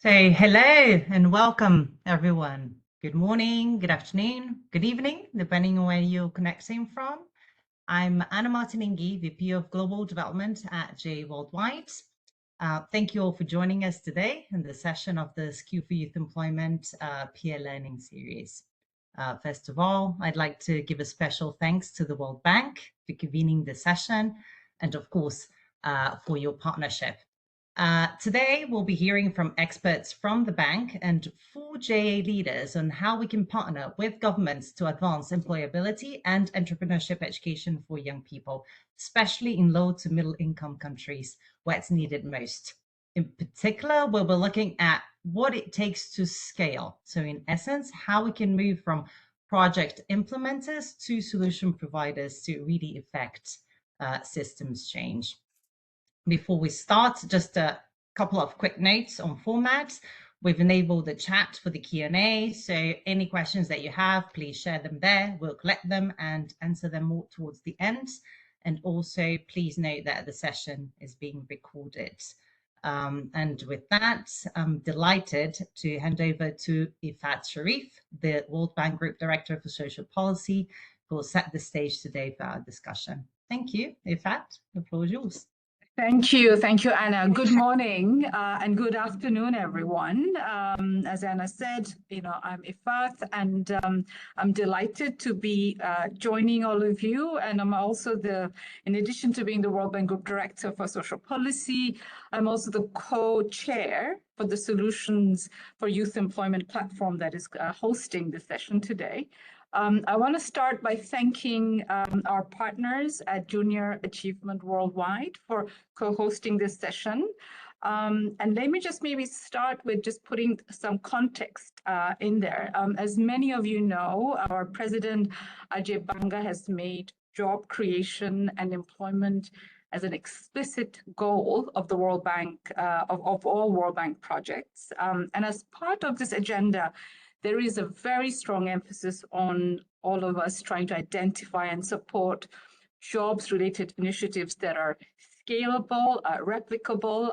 So, hello and welcome, everyone. Good morning, good afternoon, good evening, depending on where you're connecting from. I'm Anna Martininghi, VP of Global Development at J Worldwide. Thank you all for joining us today in the session of the Skill for Youth Employment Peer Learning Series. First of all, I'd like to give a special thanks to the World Bank for convening the session and, of course, for your partnership. Today, we'll be hearing from experts from the bank and 4 JA leaders on how we can partner with governments to advance employability and entrepreneurship education for young people, especially in low to middle income countries where it's needed most. In particular, we're looking at what it takes to scale. So in essence, how we can move from project implementers to solution providers to really affect systems change. Before we start, just a couple of quick notes on format. We've enabled the chat for the Q&A, so any questions that you have, please share them there. We'll collect them and answer them more towards the end. And also, please note that the session is being recorded. And with that, I'm delighted to hand over to Ifat Sharif, the World Bank Group Director for Social Policy, who will set the stage today for our discussion. Thank you, Ifat. The floor is yours. Thank you, Anna. Good morning and good afternoon, everyone. As Anna said, I'm Ifat, and I'm delighted to be joining all of you. And I'm also in addition to being the World Bank Group Director for Social Policy, I'm also the co-chair for the Solutions for Youth Employment platform that is hosting the session today. I want to start by thanking our partners at Junior Achievement Worldwide for co-hosting this session. And let me just maybe start with just putting some context in there. As many of you know, our president, Ajay Banga, has made job creation and employment as an explicit goal of the World Bank, of all World Bank projects. And as part of this agenda, there is a very strong emphasis on all of us trying to identify and support jobs-related initiatives that are scalable, replicable,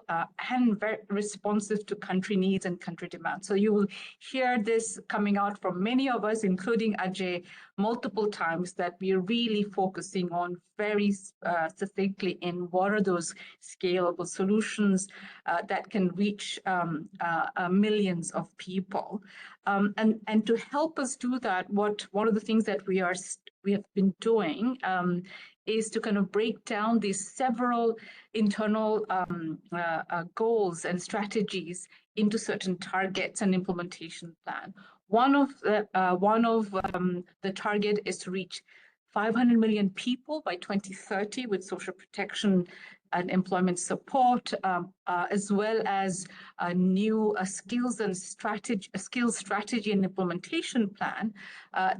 and very responsive to country needs and country demands. So you will hear this coming out from many of us, including Ajay, multiple times, that we are really focusing on very succinctly in what are those scalable solutions that can reach millions of people. And to help us do that, one of the things that we have been doing is to kind of break down these several internal goals and strategies into certain targets and implementation plan. One of the target is to reach 500 million people by 2030 with social protection and employment support, as well as a new skills strategy and implementation plan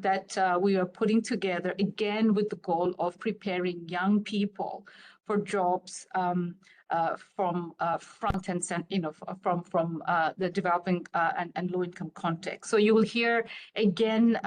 that we are putting together, again with the goal of preparing young people for jobs from front and center, from the developing and low-income context. So you will hear again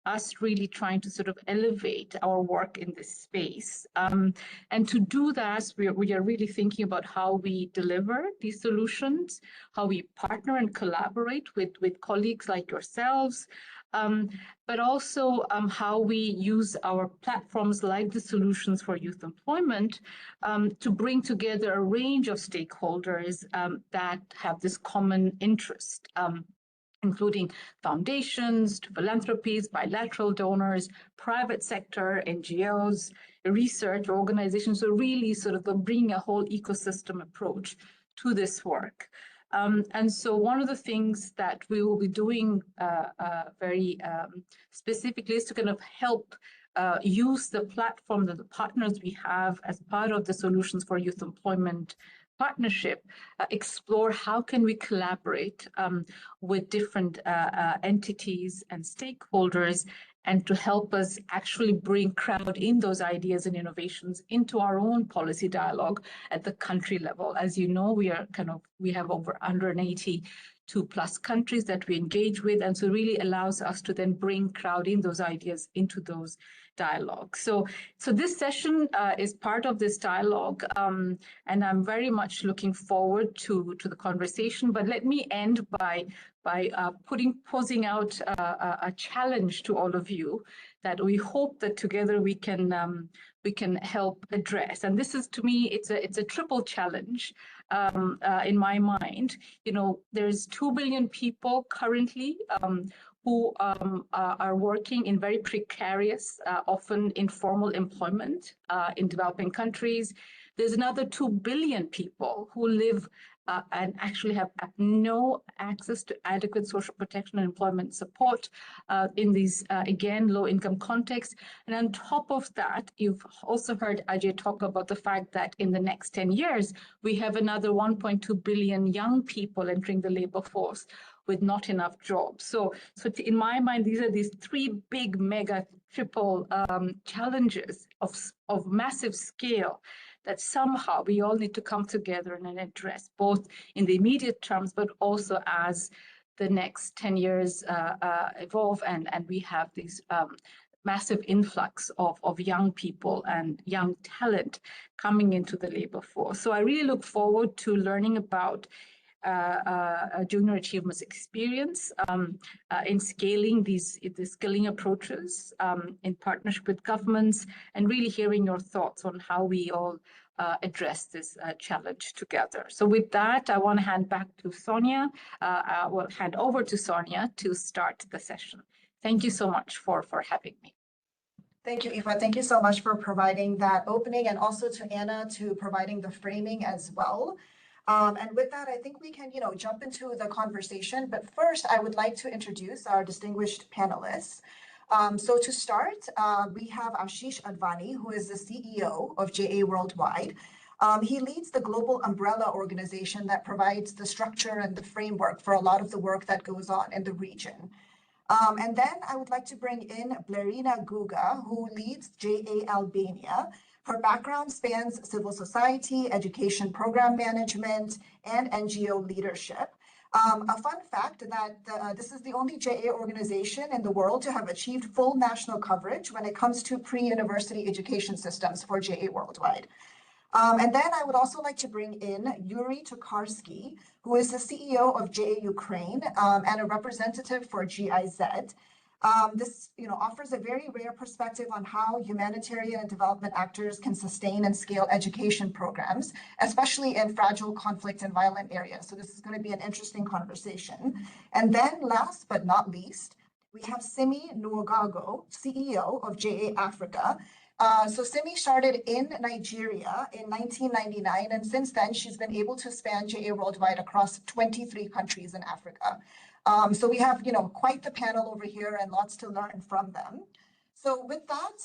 us really trying to sort of elevate our work in this space. And to do that, we are really thinking about how we deliver these solutions, how we partner and collaborate with colleagues like yourselves, but also how we use our platforms like the Solutions for Youth Employment to bring together a range of stakeholders that have this common interest, including foundations, philanthropies, bilateral donors, private sector, NGOs, research organizations, so really sort of bringing a whole ecosystem approach to this work. And so one of the things that we will be doing very specifically is to kind of help use the platform that the partners we have as part of the Solutions for Youth Employment partnership, explore how can we collaborate with different entities and stakeholders, and to help us actually crowd in those ideas and innovations into our own policy dialogue at the country level. As you know, we have over 180 2+ countries that we engage with, and so really allows us to then crowd in those ideas into those dialogues. So this session is part of this dialogue, and I'm very much looking forward to the conversation. But let me end by posing out a challenge to all of you that we hope that together we can help address. And this is, to me, it's a triple challenge in my mind. You know, there's 2 billion people currently who are working in very precarious, often informal employment in developing countries. There's another 2 billion people who live and actually have no access to adequate social protection and employment support in these, again, low-income contexts. And on top of that, you've also heard Ajay talk about the fact that in the next 10 years, we have another 1.2 billion young people entering the labor force with not enough jobs. So in my mind, these are these three big, mega, triple challenges of massive scale that somehow we all need to come together and address, both in the immediate terms, but also as the next 10 years evolve and we have these massive influx of young people and young talent coming into the labor force. So I really look forward to learning about Junior Achievements experience in scaling these skilling approaches in partnership with governments, and really hearing your thoughts on how we all address this challenge together. So with that, I want to hand back to Sonia. I will hand over to Sonia to start the session. Thank you so much for having me. Thank you, Aoife. Thank you so much for providing that opening, and also to Anna to providing the framing as well. And with that, I think we can, jump into the conversation. But first, I would like to introduce our distinguished panelists. So to start, we have Ashish Advani, who is the CEO of JA Worldwide. He leads the global umbrella organization that provides the structure and the framework for a lot of the work that goes on in the region. And then I would like to bring in Blerina Guga, who leads JA Albania. Her background spans civil society, education program management, and NGO leadership. A fun fact that this is the only JA organization in the world to have achieved full national coverage when it comes to pre-university education systems for JA Worldwide. And then I would also like to bring in Yuri Tokarski, who is the CEO of JA Ukraine and a representative for GIZ. This offers a very rare perspective on how humanitarian and development actors can sustain and scale education programs, especially in fragile conflict and violent areas. So this is going to be an interesting conversation. And then last but not least, we have Simi Nuogago, CEO of JA Africa. So Simi started in Nigeria in 1999, and since then she's been able to span JA Worldwide across 23 countries in Africa. So we have, quite the panel over here and lots to learn from them. So with that,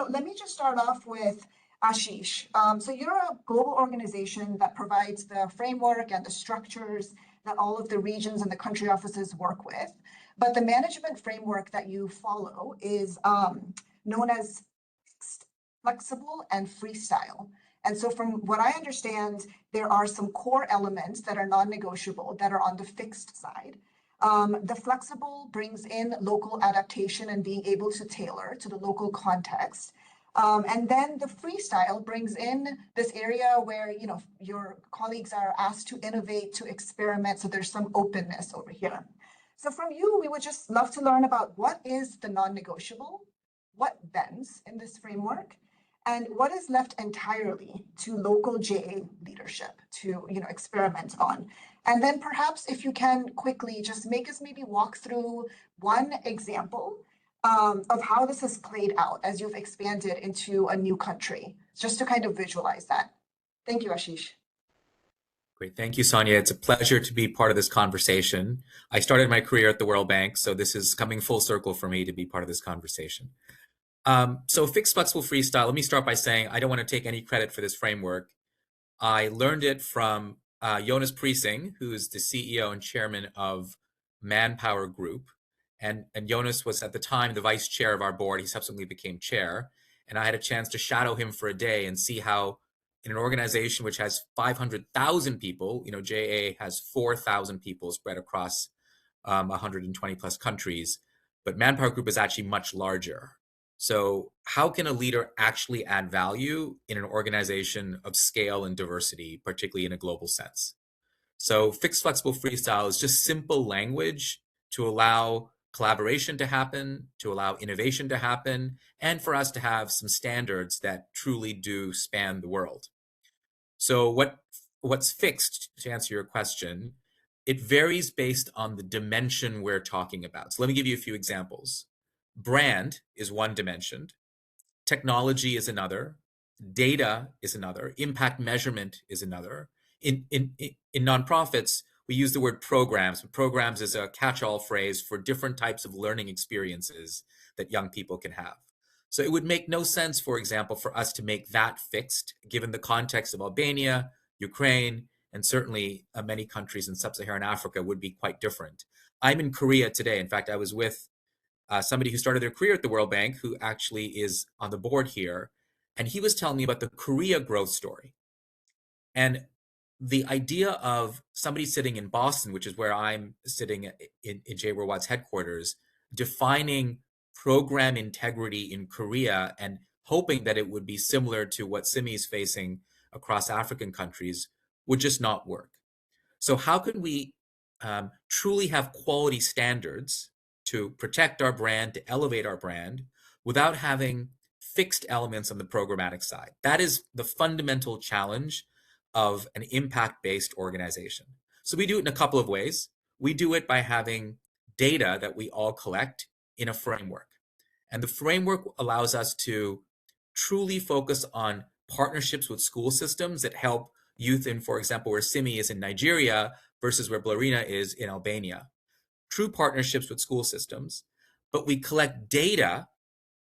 let me just start off with Ashish. So you're a global organization that provides the framework and the structures that all of the regions and the country offices work with. But the management framework that you follow is known as flexible and freestyle. And so from what I understand, there are some core elements that are non-negotiable that are on the fixed side. The flexible brings in local adaptation and being able to tailor to the local context. And then the freestyle brings in this area where, your colleagues are asked to innovate, to experiment. So there's some openness over here. So from you, we would just love to learn about what is the non-negotiable, what bends in this framework, and what is left entirely to local JA leadership to, experiment on. And then perhaps if you can quickly just make us maybe walk through one example of how this has played out as you've expanded into a new country, just to kind of visualize that. Thank you, Ashish. Great. Thank you, Sonia. It's a pleasure to be part of this conversation. I started my career at the World Bank, so this is coming full circle for me to be part of this conversation. So fixed, flexible, freestyle, let me start by saying I don't want to take any credit for this framework. I learned it from Jonas Priesing, who is the CEO and chairman of Manpower Group. And Jonas was at the time the vice chair of our board. He subsequently became chair. And I had a chance to shadow him for a day and see how in an organization which has 500,000 people, JA has 4,000 people spread across 120 plus countries, but Manpower Group is actually much larger. So how can a leader actually add value in an organization of scale and diversity, particularly in a global sense? So fixed, flexible, freestyle is just simple language to allow collaboration to happen, to allow innovation to happen, and for us to have some standards that truly do span the world. So what's fixed, to answer your question, it varies based on the dimension we're talking about. So let me give you a few examples. Brand is one dimension. Technology is another. Data is another. Impact measurement is another. In nonprofits, we use the word programs. Programs is a catch-all phrase for different types of learning experiences that young people can have. So it would make no sense, for example, for us to make that fixed, given the context of Albania, Ukraine, and certainly many countries in sub-Saharan Africa would be quite different. I'm in Korea today. In fact, I was with somebody who started their career at the World Bank, who actually is on the board here, and he was telling me about the Korea growth story. And the idea of somebody sitting in Boston, which is where I'm sitting in J. Watt's headquarters, defining program integrity in Korea and hoping that it would be similar to what Simi is facing across African countries would just not work. So how can we truly have quality standards to protect our brand, to elevate our brand, without having fixed elements on the programmatic side? That is the fundamental challenge of an impact-based organization. So we do it in a couple of ways. We do it by having data that we all collect in a framework. And the framework allows us to truly focus on partnerships with school systems that help youth in, for example, where Simi is in Nigeria versus where Blarina is in Albania. True partnerships with school systems, but we collect data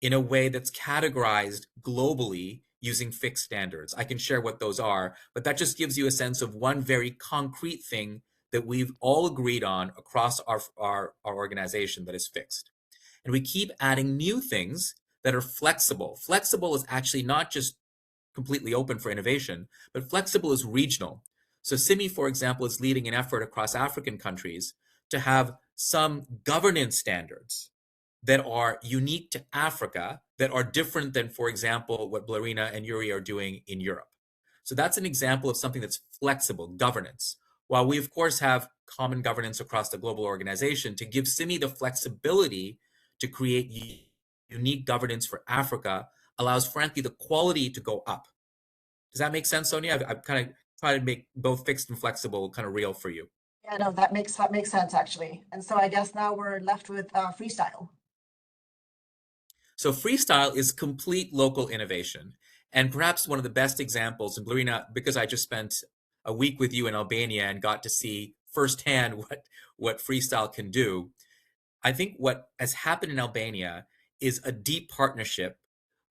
in a way that's categorized globally using fixed standards. I can share what those are, but that just gives you a sense of one very concrete thing that we've all agreed on across our organization that is fixed. And we keep adding new things that are flexible. Flexible is actually not just completely open for innovation, but flexible is regional. So Simi, for example, is leading an effort across African countries to have some governance standards that are unique to Africa, that are different than, for example, what Blarina and Yuri are doing in Europe. So that's an example of something that's flexible, governance. While we, of course, have common governance across the global organization, to give Simi the flexibility to create unique governance for Africa allows, frankly, the quality to go up. Does that make sense, Sonia? I've kind of tried to make both fixed and flexible kind of real for you. Yeah, no, that makes sense, actually. And so I guess now we're left with freestyle. So freestyle is complete local innovation. And perhaps one of the best examples, and Blarina, because I just spent a week with you in Albania and got to see firsthand what freestyle can do, I think what has happened in Albania is a deep partnership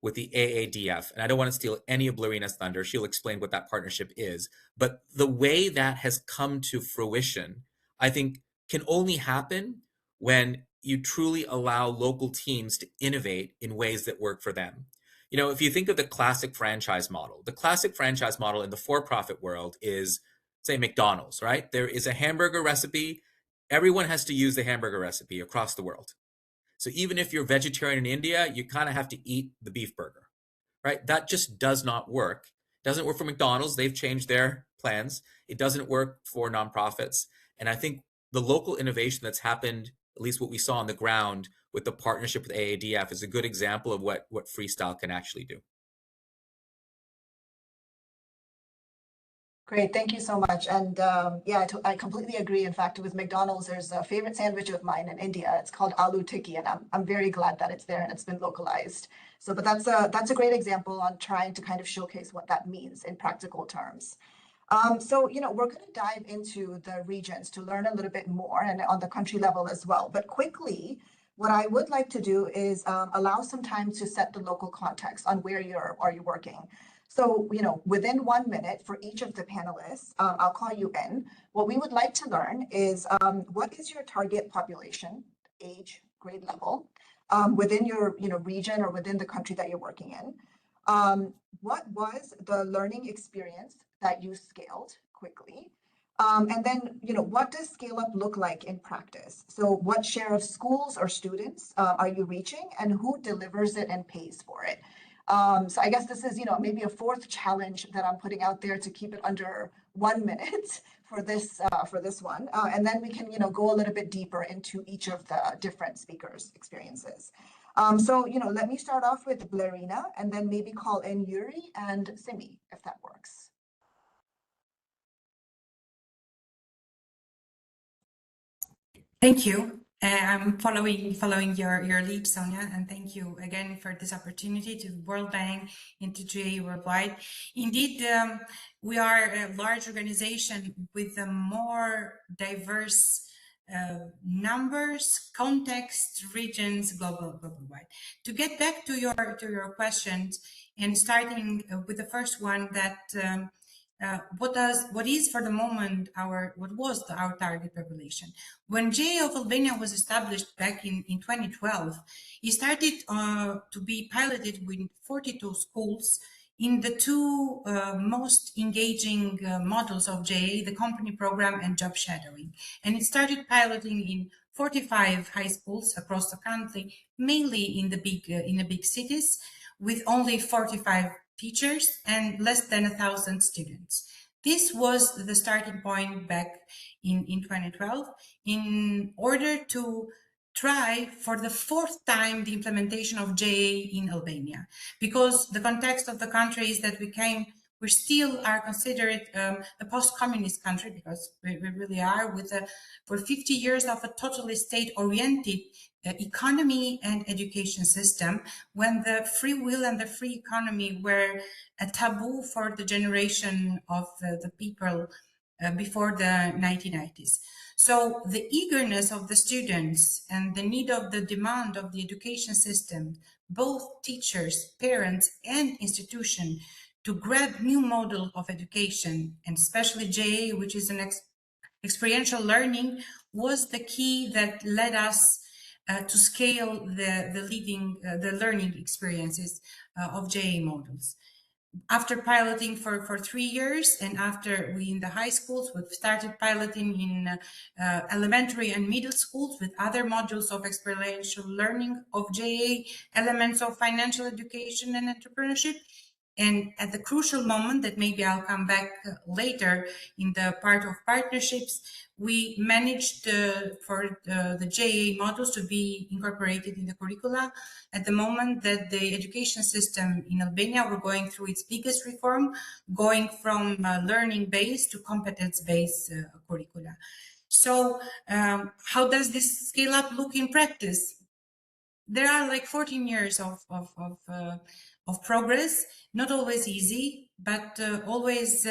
with the AADF. And I don't want to steal any of Blarina's thunder. She'll explain what that partnership is. But the way that has come to fruition, I think, can only happen when you truly allow local teams to innovate in ways that work for them. If you think of the classic franchise model in the for-profit world is, say, McDonald's, right? There is a hamburger recipe. Everyone has to use the hamburger recipe across the world. So even if you're vegetarian in India, you kind of have to eat the beef burger, right? That just does not work. It doesn't work for McDonald's. They've changed their plans. It doesn't work for nonprofits. And I think the local innovation that's happened, at least what we saw on the ground with the partnership with AADF, is a good example of what freestyle can actually do. Great, thank you so much. And yeah, I completely agree. In fact, with McDonald's, there's a favorite sandwich of mine in India. It's called aloo tikki, and I'm very glad that it's there and it's been localized. So, but that's a great example on trying to kind of showcase what that means in practical terms. So, we're going to dive into the regions to learn a little bit more and on the country level as well. But quickly, what I would like to do is allow some time to set the local context on where are you working. So, within 1 minute for each of the panelists, I'll call you in. What we would like to learn is what is your target population, age, grade level, within your region or within the country that you're working in? What was the learning experience that you scaled quickly? And then, what does scale up look like in practice? So what share of schools or students are you reaching, and who delivers it and pays for it? So I guess this is, maybe a fourth challenge that I'm putting out there to keep it under 1 minute for this one. And then we can, go a little bit deeper into each of the different speakers' experiences. So, let me start off with Blarina and then maybe call in Yuri and Simi, if that works. Thank you. I'm following your lead, Sonia, and thank you again for this opportunity to World Bank and to GA Worldwide. Indeed, we are a large organization with a more diverse numbers, context, regions, global-wide. To get back to your questions, and starting with the first one, that what is for the moment what was our target population? When GA of Albania was established back in 2012, it started to be piloted with 42 schools in the two most engaging models of GA, the company program and job shadowing. And it started piloting in 45 high schools across the country, mainly in the big cities, with only 45 teachers and less than 1,000 students. This was the starting point back in 2012 in order to try for the fourth time the implementation of JA in Albania, because the context of the country is that we still are considered a post-communist country, because we really are, for 50 years of a totally state-oriented economy and education system, when the free will and the free economy were a taboo for the generation of the people before the 1990s. So the eagerness of the students and the need of the demand of the education system, both teachers, parents, and institution, to grab new model of education, and especially JA, which is an experiential learning, was the key that led us to scale the learning experiences of JA models. After piloting for 3 years, and after we in the high schools, we've started piloting in elementary and middle schools with other modules of experiential learning of JA, elements of financial education and entrepreneurship. And at the crucial moment that maybe I'll come back later in the part of partnerships, we managed for the JA models to be incorporated in the curricula at the moment that the education system in Albania were going through its biggest reform, going from learning-based to competence-based curricula. So how does this scale up look in practice? There are like 14 years of progress, not always easy, but always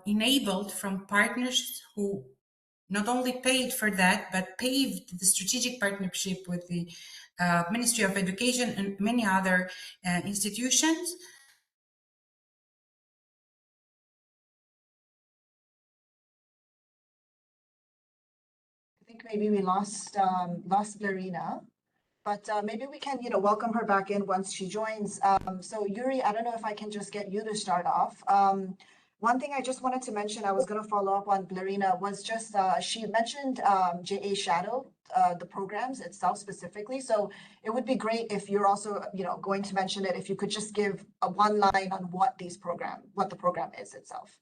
enabled from partners who not only paid for that, but paved the strategic partnership with the Ministry of Education and many other institutions. I think maybe we lost Blarina. But maybe we can, welcome her back in once she joins. So Yuri, I don't know if I can just get you to start off. One thing I just wanted to mention, I was going to follow up on Blarina, was just she mentioned JA Shadow, the programs itself specifically. So it would be great if you're also, going to mention it, if you could just give a one line on what the program is itself.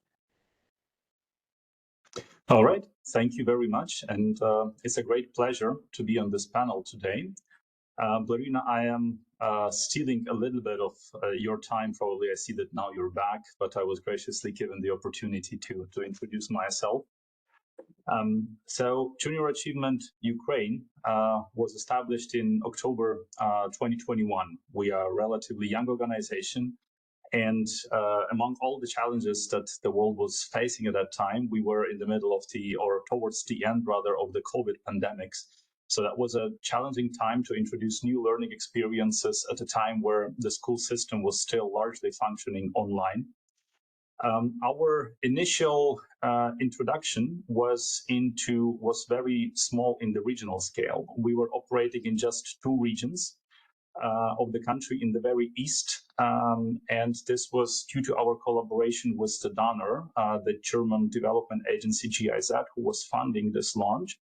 All right, thank you very much. And it's a great pleasure to be on this panel today. Blarina, I am stealing a little bit of your time, probably. I see that now you're back, but I was graciously given the opportunity to introduce myself. So Junior Achievement Ukraine was established in October 2021. We are a relatively young organization. And among all the challenges that the world was facing at that time, we were in the middle of towards the end, rather, of the COVID pandemics. So that was a challenging time to introduce new learning experiences at a time where the school system was still largely functioning online. Our initial introduction was very small in the regional scale. We were operating in just 2 regions. of the country in the very east. And this was due to our collaboration with the donor, the German development agency GIZ, who was funding this launch.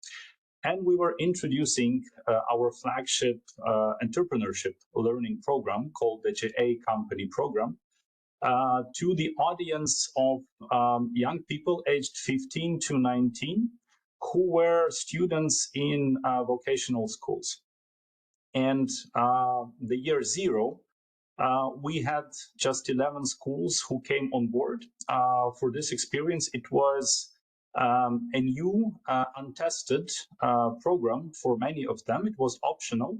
And we were introducing our flagship entrepreneurship learning program called the JA Company Program to the audience of young people aged 15 to 19 who were students in vocational schools. And the year zero, we had just 11 schools who came on board for this experience. It was a new, untested program for many of them. It was optional.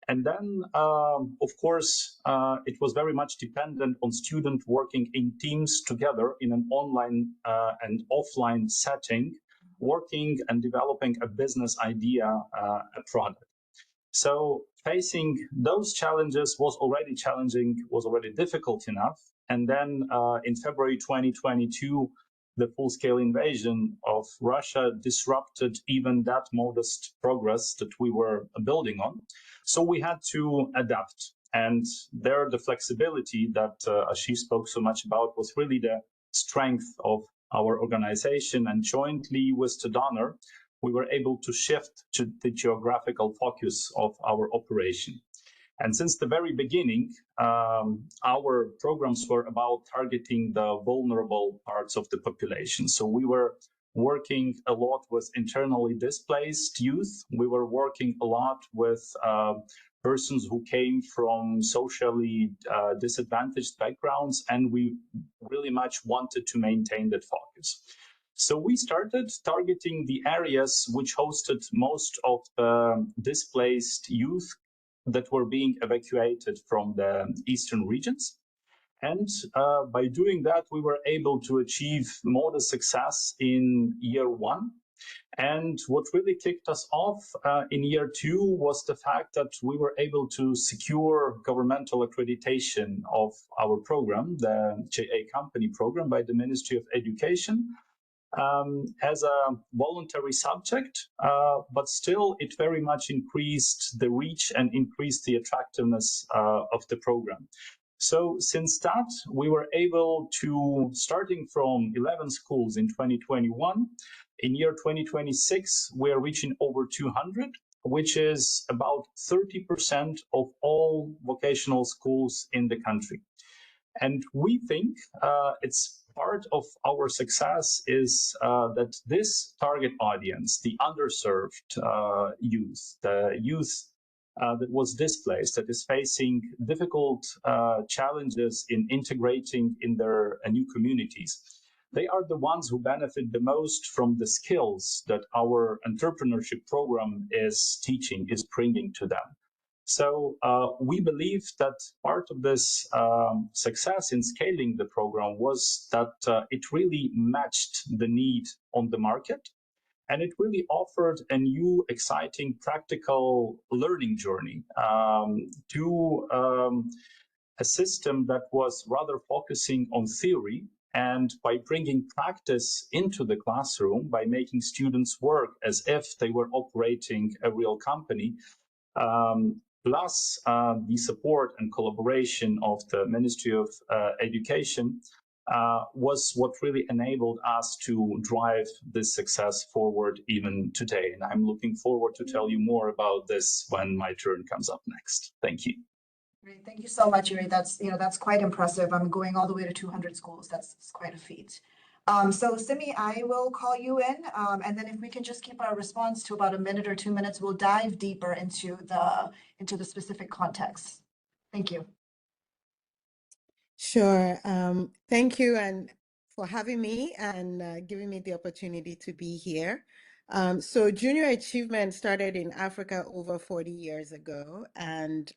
And then, of course, it was very much dependent on students working in teams together in an online and offline setting, working and developing a business idea, a product. So facing those challenges was already challenging, was already difficult enough. And then in February 2022, the full-scale invasion of Russia disrupted even that modest progress that we were building on. So we had to adapt. And there, the flexibility that Ashish spoke so much about was really the strength of our organization. And jointly with the donor, we were able to shift to the geographical focus of our operation. And since the very beginning, our programs were about targeting the vulnerable parts of the population. So we were working a lot with internally displaced youth. We were working a lot with persons who came from socially disadvantaged backgrounds, and we really much wanted to maintain that focus. So we started targeting the areas which hosted most of the displaced youth that were being evacuated from the eastern regions. And by doing that, we were able to achieve modest success in year one. And what really kicked us off in year two was the fact that we were able to secure governmental accreditation of our program, the JA Company Program, by the Ministry of Education. As a voluntary subject, but still it very much increased the reach and increased the attractiveness of the program. So since that, we were able to, starting from 11 schools in 2021, in year 2026, we are reaching over 200, which is about 30% of all vocational schools in the country. And we think it's part of our success is that this target audience, the underserved youth, the youth that was displaced, that is facing difficult challenges in integrating in their new communities, they are the ones who benefit the most from the skills that our entrepreneurship program is teaching, is bringing to them. So we believe that part of this success in scaling the program was that it really matched the need on the market, and it really offered a new, exciting, practical learning journey to a system that was rather focusing on theory. And by bringing practice into the classroom, by making students work as if they were operating a real company, plus the support and collaboration of the Ministry of Education was what really enabled us to drive this success forward even today. And I'm looking forward to tell you more about this when my turn comes up next. Thank you. Great, thank you so much, Yuri. That's quite impressive. I'm going all the way to 200 schools. That's quite a feat. So Simi, I will call you in, and then if we can just keep our response to about a minute or 2 minutes, we'll dive deeper into the specific context. Thank you. Sure. Thank you and for having me and giving me the opportunity to be here. So Junior Achievement started in Africa over 40 years ago, and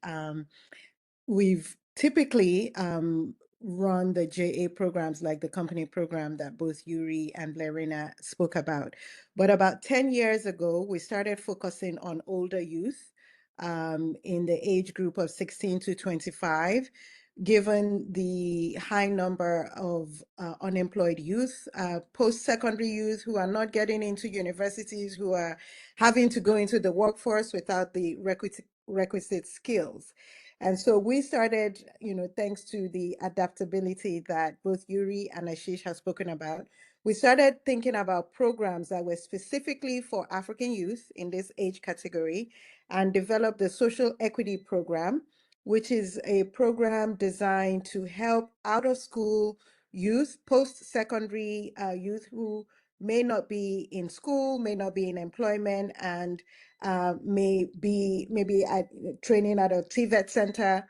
we've typically run the JA programs like the company program that both Yuri and Blerina spoke about. But about 10 years ago, we started focusing on older youth in the age group of 16 to 25, given the high number of unemployed youth, post-secondary youth who are not getting into universities, who are having to go into the workforce without the requisite skills. And so we started, thanks to the adaptability that both Yuri and Ashish have spoken about, we started thinking about programs that were specifically for African youth in this age category and developed the Social Equity Program, which is a program designed to help out of school youth, post-secondary youth who may not be in school, may not be in employment, and may be maybe at training at a TVET center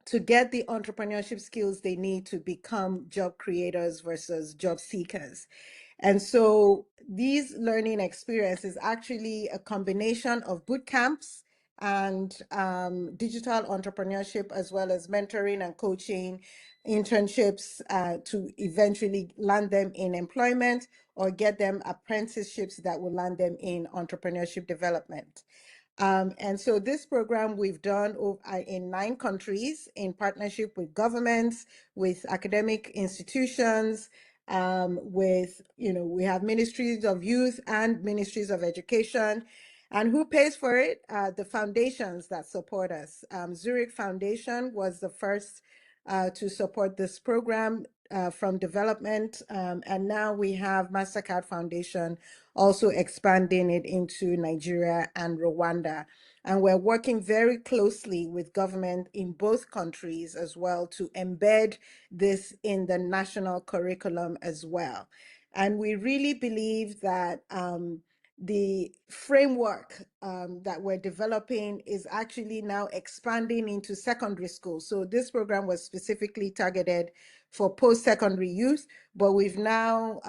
to get the entrepreneurship skills they need to become job creators versus job seekers. And so these learning experiences actually a combination of boot camps and digital entrepreneurship, as well as mentoring and coaching, internships to eventually land them in employment or get them apprenticeships that will land them in entrepreneurship development. And so this program we've done in 9 countries in partnership with governments, with academic institutions, we have ministries of youth and ministries of education. And who pays for it? The foundations that support us. Zurich Foundation was the first to support this program from development. And now we have MasterCard Foundation also expanding it into Nigeria and Rwanda. And we're working very closely with government in both countries as well to embed this in the national curriculum as well. And we really believe that the framework that we're developing is actually now expanding into secondary school. So this program was specifically targeted for post-secondary youth, but we've now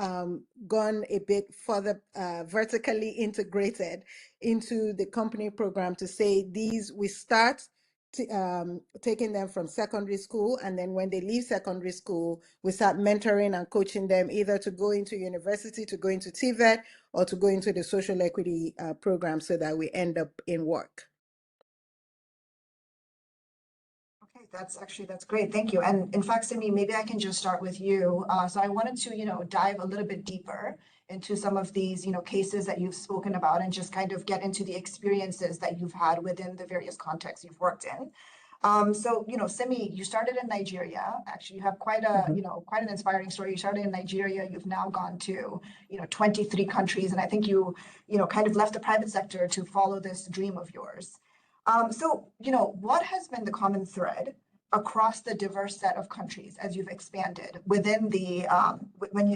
gone a bit further vertically integrated into the company program to say we start taking them from secondary school, and then when they leave secondary school, we start mentoring and coaching them either to go into university, to go into TVET, or to go into the social equity program so that we end up in work. Okay, that's great. Thank you. And in fact, Simi, maybe I can just start with you. So I wanted to, dive a little bit deeper into some of these, cases that you've spoken about and just kind of get into the experiences that you've had within the various contexts you've worked in. So, Simi, you started in Nigeria. Actually, you have quite an inspiring story. You started in Nigeria. You've now gone to, 23 countries. And I think you kind of left the private sector to follow this dream of yours. So, what has been the common thread across the diverse set of countries as you've expanded within the,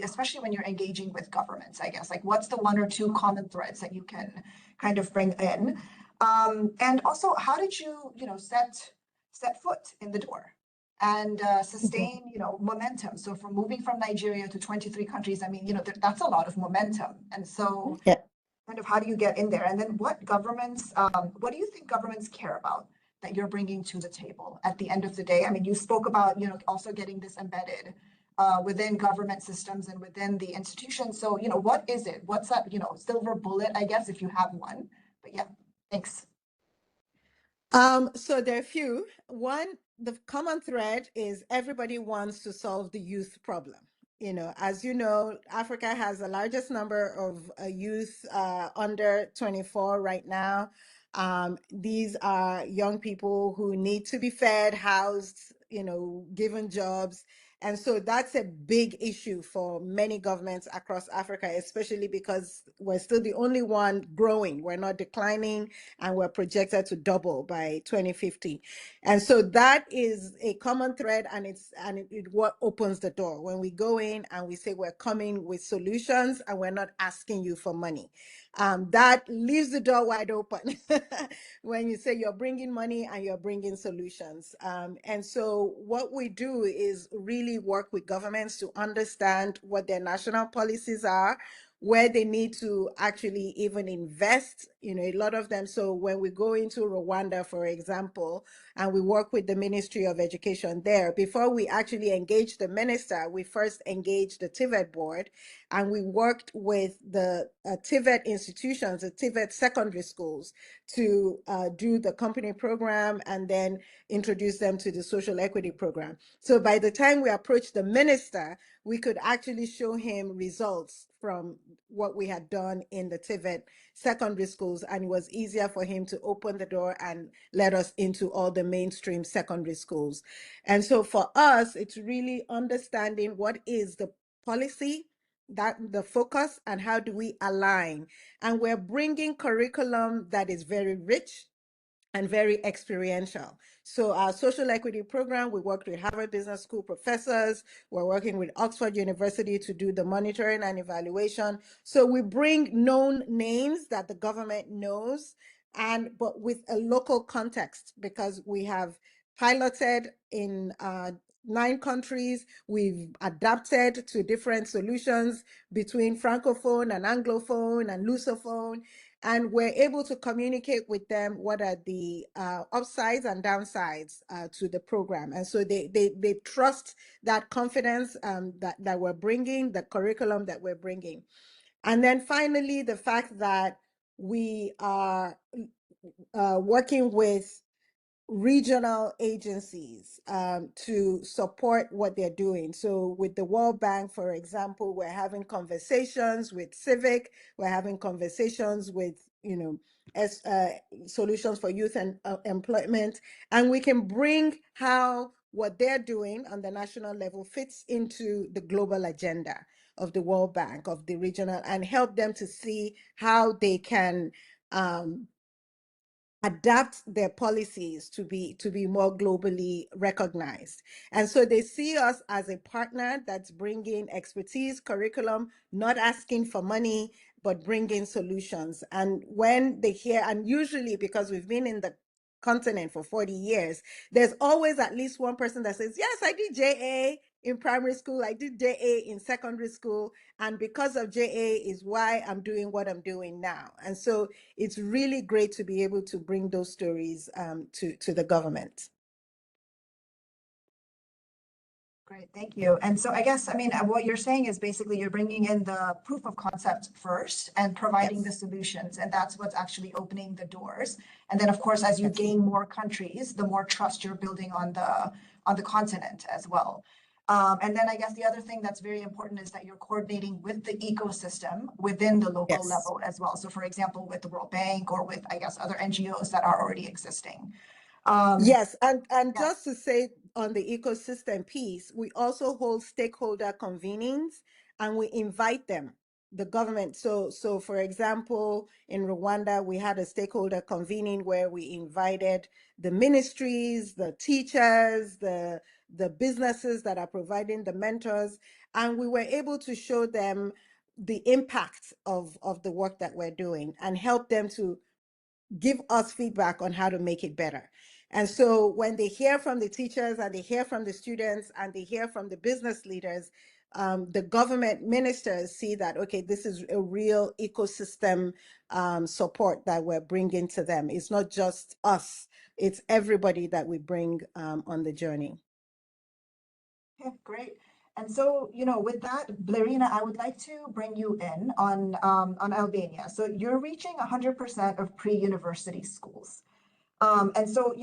especially when you're engaging with governments, I guess, like what's the 1 or 2 common threads that you can kind of bring in? And also, how did you, set foot in the door and sustain, momentum? So from moving from Nigeria to 23 countries, I mean, that's a lot of momentum. And so kind of how do you get in there? And then what do you think governments care about that you're bringing to the table at the end of the day? I mean, you spoke about, also getting this embedded within government systems and within the institutions. So, what is it? What's that, silver bullet, I guess, if you have one? But yeah, thanks. So there are a few. One, the common thread is everybody wants to solve the youth problem. As you know, Africa has the largest number of youth under 24 right now. These are young people who need to be fed, housed, given jobs. And so that's a big issue for many governments across Africa, especially because we're still the only one growing. We're not declining, and we're projected to double by 2050. And so that is a common thread, and it what opens the door when we go in and we say we're coming with solutions and we're not asking you for money. That leaves the door wide open when you say you're bringing money and you're bringing solutions. And so what we do is really work with governments to understand what their national policies are, where they need to actually even invest, a lot of them. So when we go into Rwanda, for example, and we work with the Ministry of Education there, before we actually engage the minister, we first engage the TVET board, and we worked with the TVET institutions, the TVET secondary schools, to do the company program and then introduce them to the social equity program. So by the time we approach the minister, we could actually show him results from what we had done in the TVET secondary schools, and it was easier for him to open the door and let us into all the mainstream secondary schools. And so for us, it's really understanding what is the policy, that the focus, and how do we align. And we're bringing curriculum that is very rich and very experiential. So our social equity program, we worked with Harvard Business School professors. We're working with Oxford University to do the monitoring and evaluation. So we bring known names that the government knows, but with a local context, because we have piloted in 9 countries. We've adapted to different solutions between Francophone and Anglophone and Lusophone. And we're able to communicate with them what are the upsides and downsides to the program. And so they trust that confidence that we're bringing, the curriculum that we're bringing. And then finally, the fact that we are working with regional agencies to support what they're doing. So with the World Bank, for example, we're having conversations with Civic, we're having conversations with, solutions for youth and employment, and we can bring how what they're doing on the national level fits into the global agenda of the World Bank, of the regional, and help them to see how they can adapt their policies to be more globally recognized. And so they see us as a partner that's bringing expertise, curriculum, not asking for money, but bringing solutions. And when they hear, and usually because we've been in the continent for 40 years, there's always at least one person that says, yes, I did JA in primary school, I did JA in secondary school, and because of JA is why I'm doing what I'm doing now. And so it's really great to be able to bring those stories to the government. Great, thank you. And so I guess, what you're saying is basically you're bringing in the proof of concept first and providing the solutions, and that's what's actually opening the doors. And then, of course, as you gain more countries, the more trust you're building on the continent as well. And then I guess the other thing that's very important is that you're coordinating with the ecosystem within the local level as well. So for example, with the World Bank or with, I guess, other NGOs that are already existing. Yes, and just to say on the ecosystem piece, we also hold stakeholder convenings and we invite them, the government. So for example, in Rwanda, we had a stakeholder convening where we invited the ministries, the teachers, the businesses that are providing the mentors, and we were able to show them the impact of the work that we're doing and help them to give us feedback on how to make it better. And so when they hear from the teachers and they hear from the students and they hear from the business leaders, the government ministers see that, okay, this is a real ecosystem support that we're bringing to them. It's not just us, it's everybody that we bring on the journey. Okay, great. And so, with that, Blerina, I would like to bring you in on Albania. So you're reaching 100% of pre-university schools. And so,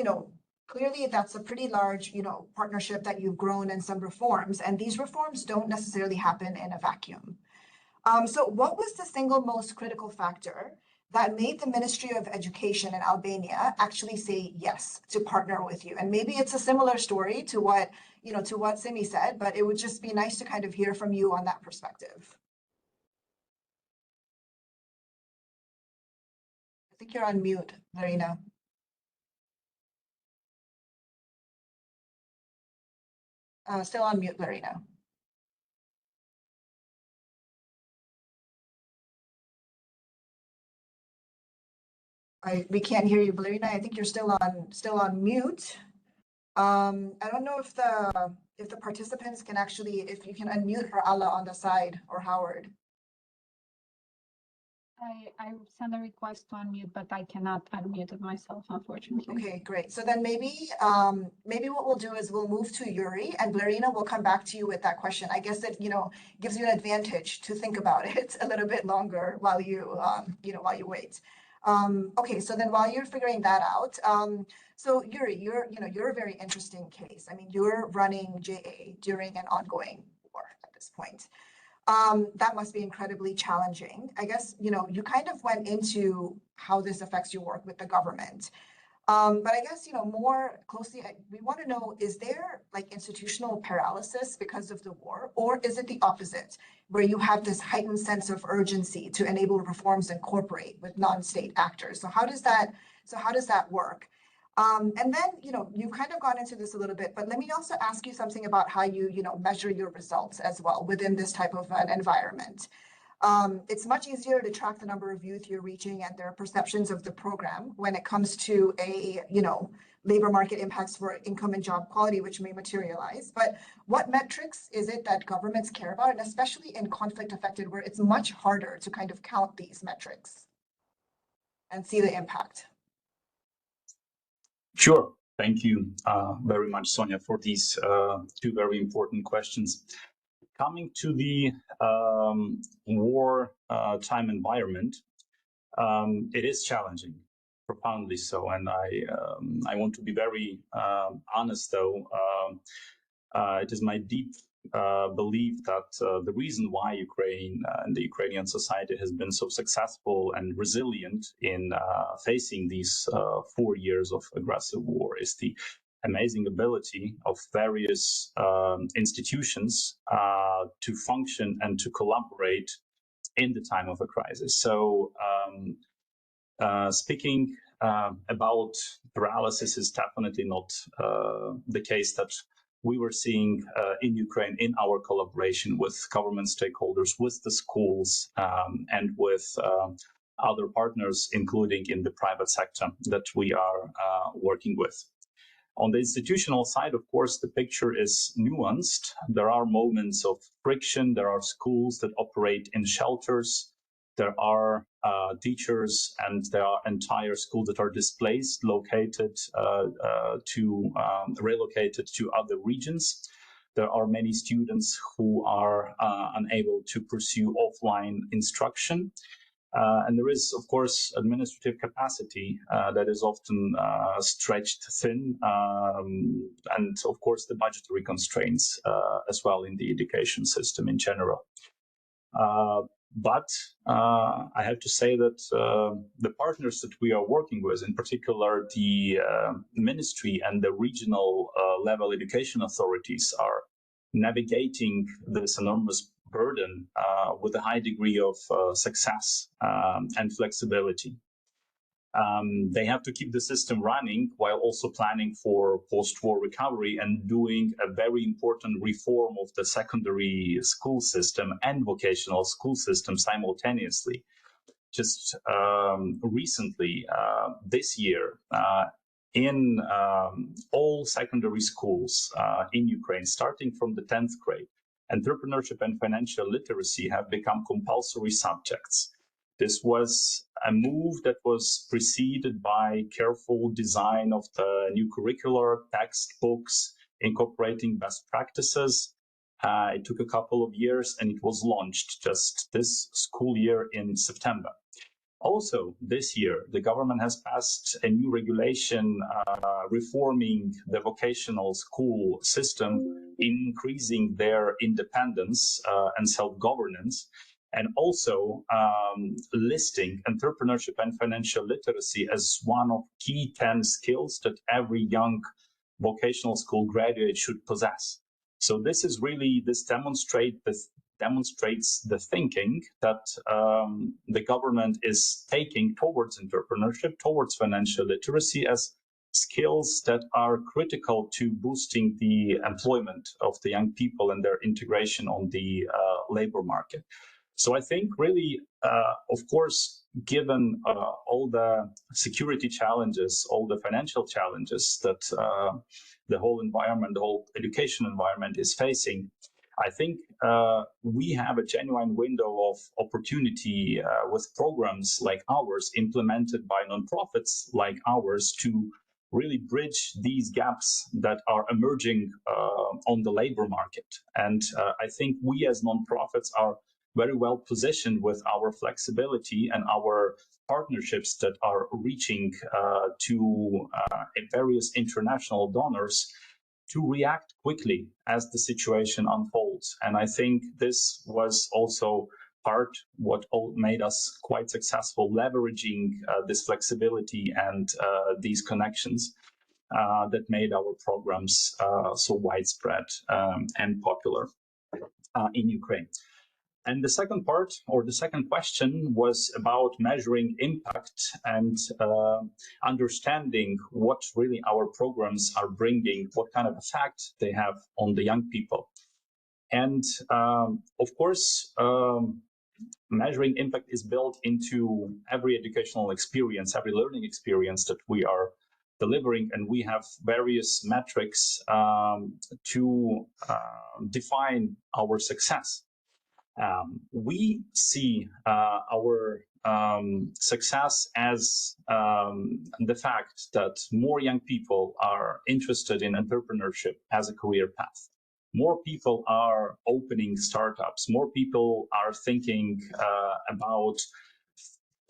clearly that's a pretty large, partnership that you've grown in some reforms, and these reforms don't necessarily happen in a vacuum. So what was the single most critical factor that made the Ministry of Education in Albania actually say yes to partner with you? And maybe it's a similar story to what Simi said, but it would just be nice to kind of hear from you on that perspective. I think you're on mute, Larina. Still on mute, Larina. We can't hear you, Blerina. I think you're still on mute. I don't know if the participants can actually, if you can unmute her Allah on the side, or Howard. I sent a request to unmute, but I cannot unmute it myself, unfortunately. Okay, great. So then maybe what we'll do is we'll move to Yuri, and Blerina will come back to you with that question. I guess it gives you an advantage to think about it a little bit longer while you wait. Okay, so then while you're figuring that out, so Yuri, you're a very interesting case. I mean, you're running JA during an ongoing war at this this point. That must be incredibly challenging. I guess, you kind of went into how this affects your work with the government. But I guess, more closely, we want to know, is there like institutional paralysis because of the war, or is it the opposite, where you have this heightened sense of urgency to enable reforms and cooperate with non-state actors? So how does that work? And then, you've kind of gone into this a little bit, but let me also ask you something about how you, measure your results as well within this type of an environment. It's much easier to track the number of youth you're reaching and their perceptions of the program when it comes to labor market impacts for income and job quality, which may materialize. But what metrics is it that governments care about, and especially in conflict affected, where it's much harder to kind of count these metrics and see the impact? Sure. Thank you very much, Sonia, for these two very important questions. Coming to the war time environment, it is challenging, profoundly so. And I want to be very honest, though. It is my deep belief that the reason why Ukraine and the Ukrainian society has been so successful and resilient in facing these 4 years of aggressive war is the amazing ability of various institutions to function and to collaborate in the time of a crisis. So speaking about paralysis is definitely not the case that we were seeing in Ukraine in our collaboration with government stakeholders, with the schools, and with other partners, including in the private sector that we are working with. On the institutional side, of course, the picture is nuanced. There are moments of friction. There are schools that operate in shelters. There are teachers and there are entire schools that are displaced, relocated to other regions. There are many students who are unable to pursue offline instruction. And there is, of course, administrative capacity that is often stretched thin, and of course the budgetary constraints as well in the education system in general. But I have to say that the partners that we are working with, in particular the ministry and the regional level education authorities, are navigating this enormous burden with a high degree of success and flexibility. They have to keep the system running while also planning for post-war recovery and doing a very important reform of the secondary school system and vocational school system simultaneously. Just recently, this year, in all secondary schools in Ukraine, starting from the 10th grade, entrepreneurship and financial literacy have become compulsory subjects. This was a move that was preceded by careful design of the new curricular textbooks, incorporating best practices. It took a couple of years and it was launched just this school year in September. Also, this year, the government has passed a new regulation reforming the vocational school system, increasing their independence and self-governance, and also listing entrepreneurship and financial literacy as one of key 10 skills that every young vocational school graduate should possess. So this demonstrates the thinking that the government is taking towards entrepreneurship, towards financial literacy as skills that are critical to boosting the employment of the young people and their integration on the labor market. So I think really, of course, given all the security challenges, all the financial challenges that the whole environment, the whole education environment is facing, I think we have a genuine window of opportunity with programs like ours, implemented by nonprofits like ours, to really bridge these gaps that are emerging on the labor market. And I think we as nonprofits are very well positioned with our flexibility and our partnerships that are reaching to various international donors to react quickly as the situation unfolds. And I think this was also part what made us quite successful, leveraging this flexibility and these connections that made our programs so widespread and popular in Ukraine. And the second part, or the second question, was about measuring impact and understanding what really our programs are bringing, what kind of effect they have on the young people. And of course, measuring impact is built into every educational experience, every learning experience that we are delivering, and we have various metrics to define our success. We see our success as the fact that more young people are interested in entrepreneurship as a career path. More people are opening startups. More people are thinking about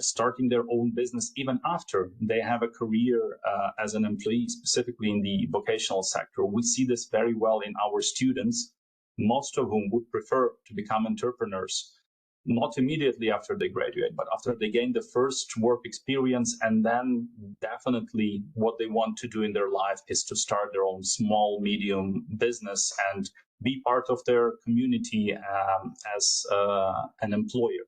starting their own business even after they have a career as an employee, specifically in the vocational sector. We see this very well in our students, most of whom would prefer to become entrepreneurs, not immediately after they graduate, but after they gain the first work experience. And then definitely what they want to do in their life is to start their own small, medium business and be part of their community as an employer.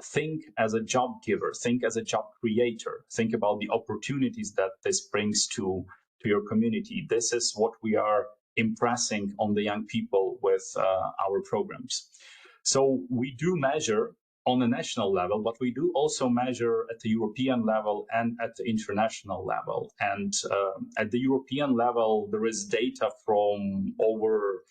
Think as a job giver, think as a job creator, think about the opportunities that this brings to your community. This is what we are impressing on the young people with our programs. So we do measure on a national level, but we do also measure at the European level and at the international level. And at the European level, there is data from over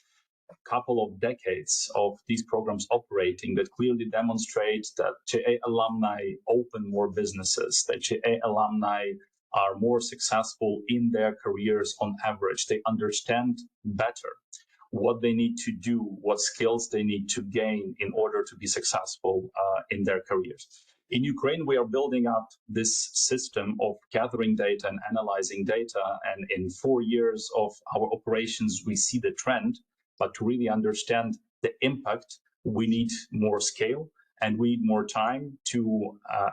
couple of decades of these programs operating that clearly demonstrate that JA alumni open more businesses, that JA alumni are more successful in their careers on average. They understand better what they need to do, what skills they need to gain in order to be successful in their careers. In Ukraine, we are building up this system of gathering data and analyzing data. And in 4 years of our operations, we see the trend. But to really understand the impact, we need more scale and we need more time to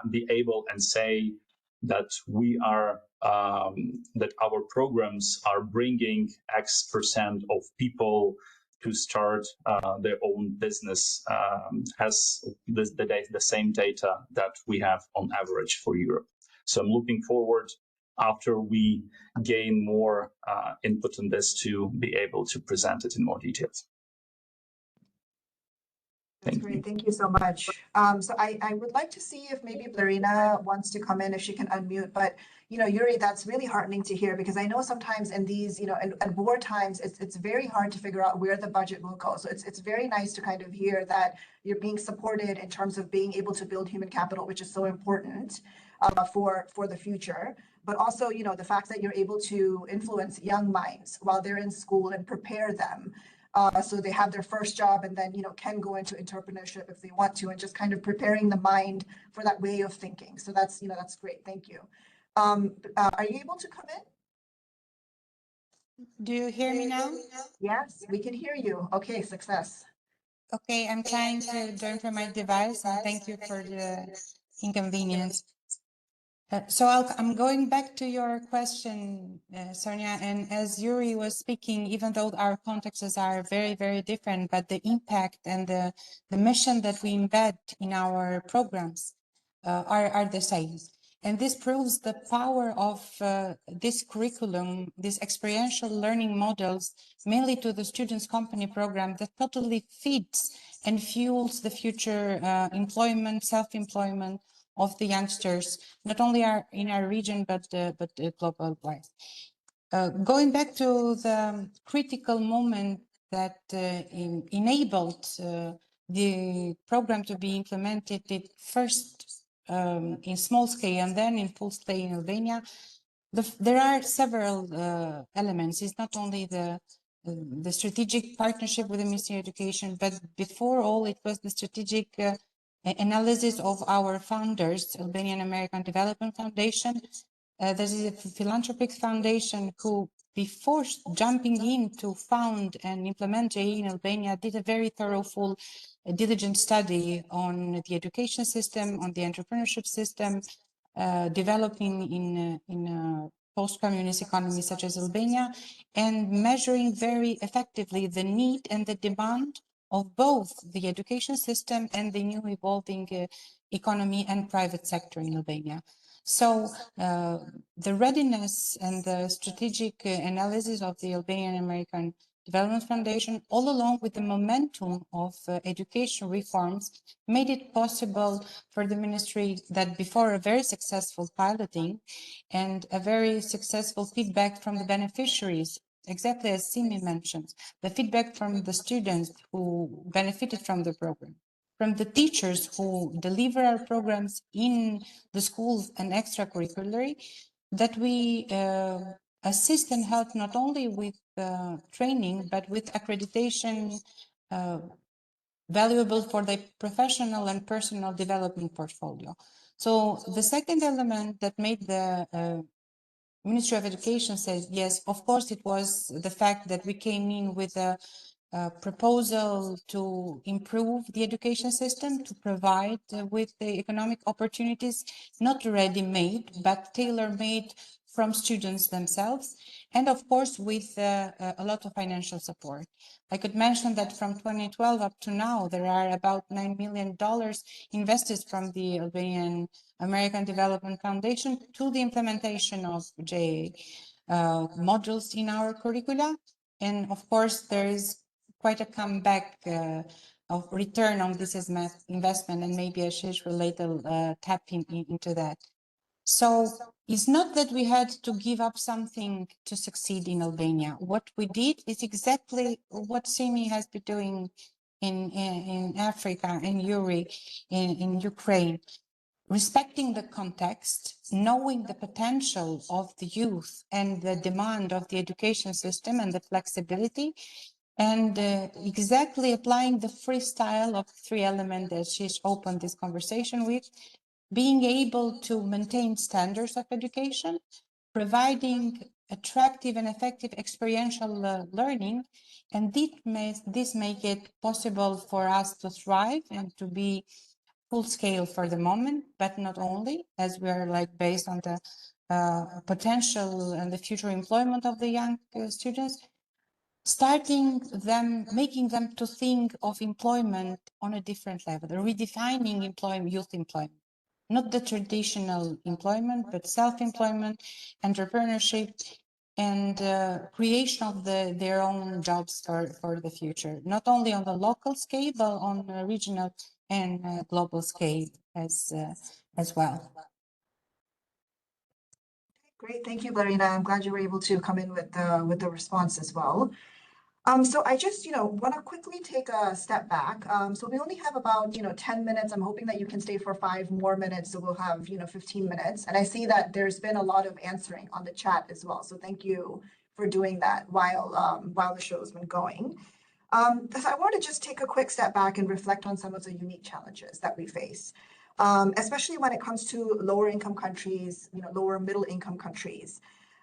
be able and say that we are that our programs are bringing X% of people to start their own business has the same data that we have on average for Europe. So I'm looking forward, after we gain more input on this, to be able to present it in more details. That's great. Thank you so much. So I would like to see if maybe Blarina wants to come in, if she can unmute. But, Yuri, that's really heartening to hear, because I know sometimes in these, at war times, it's very hard to figure out where the budget will go. So it's very nice to kind of hear that you're being supported in terms of being able to build human capital, which is so important for the future. But also, the fact that you're able to influence young minds while they're in school and prepare them so they have their first job and then, can go into entrepreneurship if they want to, and just kind of preparing the mind for that way of thinking. So that's, that's great. Thank you. Are you able to come in? Do you hear me now? Yes, we can hear you. Okay, success. Okay, I'm trying to join from my device, and thank you for the inconvenience. So I'm going back to your question, Sonia, and as Yuri was speaking, even though our contexts are very, very different, but the impact and the mission that we embed in our programs are the same. And this proves the power of this curriculum, these experiential learning models, mainly to the Students' Company program, that totally feeds and fuels the future employment, self-employment of the youngsters, not only in our region, but global wise. Going back to the critical moment that enabled the program to be implemented, it first in small scale and then in full scale in Albania, there are several elements. It's not only the strategic partnership with the Ministry of Education, but before all, it was the strategic analysis of our founders, Albanian American Development Foundation. This is a philanthropic foundation who before jumping in to found and implement JE in Albania, did a very thorough, full, diligent study on the education system, on the entrepreneurship system, developing in a post-communist economy such as Albania, and measuring very effectively the need and the demand of both the education system and the new evolving economy and private sector in Albania. So the readiness and the strategic analysis of the Albanian American Development Foundation, all along with the momentum of education reforms, made it possible for the ministry that before a very successful piloting and a very successful feedback from the beneficiaries, exactly as Simi mentioned, the feedback from the students who benefited from the program, from the teachers who deliver our programs in the schools and extracurricularly, that we assist and help not only with training, but with accreditation valuable for the professional and personal development portfolio. So the second element that made the Ministry of Education says, yes, of course, it was the fact that we came in with a proposal to improve the education system, to provide with the economic opportunities, not ready-made, but tailor-made from students themselves, and of course with a lot of financial support. I could mention that from 2012 up to now, there are about $9 million invested from the Albanian American Development Foundation to the implementation of JA modules in our curricula. And of course, there is quite a comeback of return on this investment, and maybe Ashish will later tap into that. So it's not that we had to give up something to succeed in Albania. What we did is exactly what Simi has been doing in Africa, in Yuri, in Ukraine. Respecting the context, knowing the potential of the youth and the demand of the education system and the flexibility, and exactly applying the freestyle of three elements that she's opened this conversation with, being able to maintain standards of education, providing attractive and effective experiential learning, and this make it possible for us to thrive and to be full scale for the moment, but not only, as we are like based on the potential and the future employment of the young students, making them to think of employment on a different level, redefining youth employment, not the traditional employment, but self-employment, entrepreneurship, and creation of their own jobs for the future, not only on the local scale, but on a regional and global scale as well. Great, thank you, Larina. I'm glad you were able to come in with the response as well. So I just, want to quickly take a step back. So we only have about, 10 minutes. I'm hoping that you can stay for 5 more minutes. So we'll have, 15 minutes. And I see that there's been a lot of answering on the chat as well. So thank you for doing that while the show's been going. So I want to just take a quick step back and reflect on some of the unique challenges that we face, especially when it comes to lower income countries, lower middle income countries.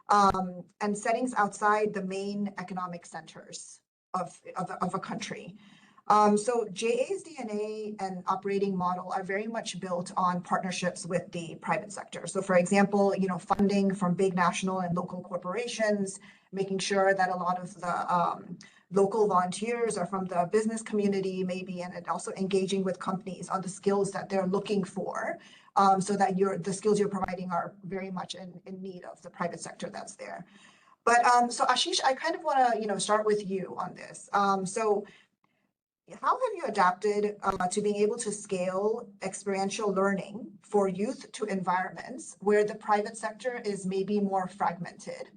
And settings outside the main economic centers of a country. So JA's DNA and operating model are very much built on partnerships with the private sector. So for example, funding from big national and local corporations, making sure that a lot of the local volunteers are from the business community maybe, and also engaging with companies on the skills that they're looking for. So that the skills you're providing are very much in need of the private sector that's there. But so Ashish, I kind of want to start with you on this. So how have you adapted to being able to scale experiential learning for youth to environments where the private sector is maybe more fragmented,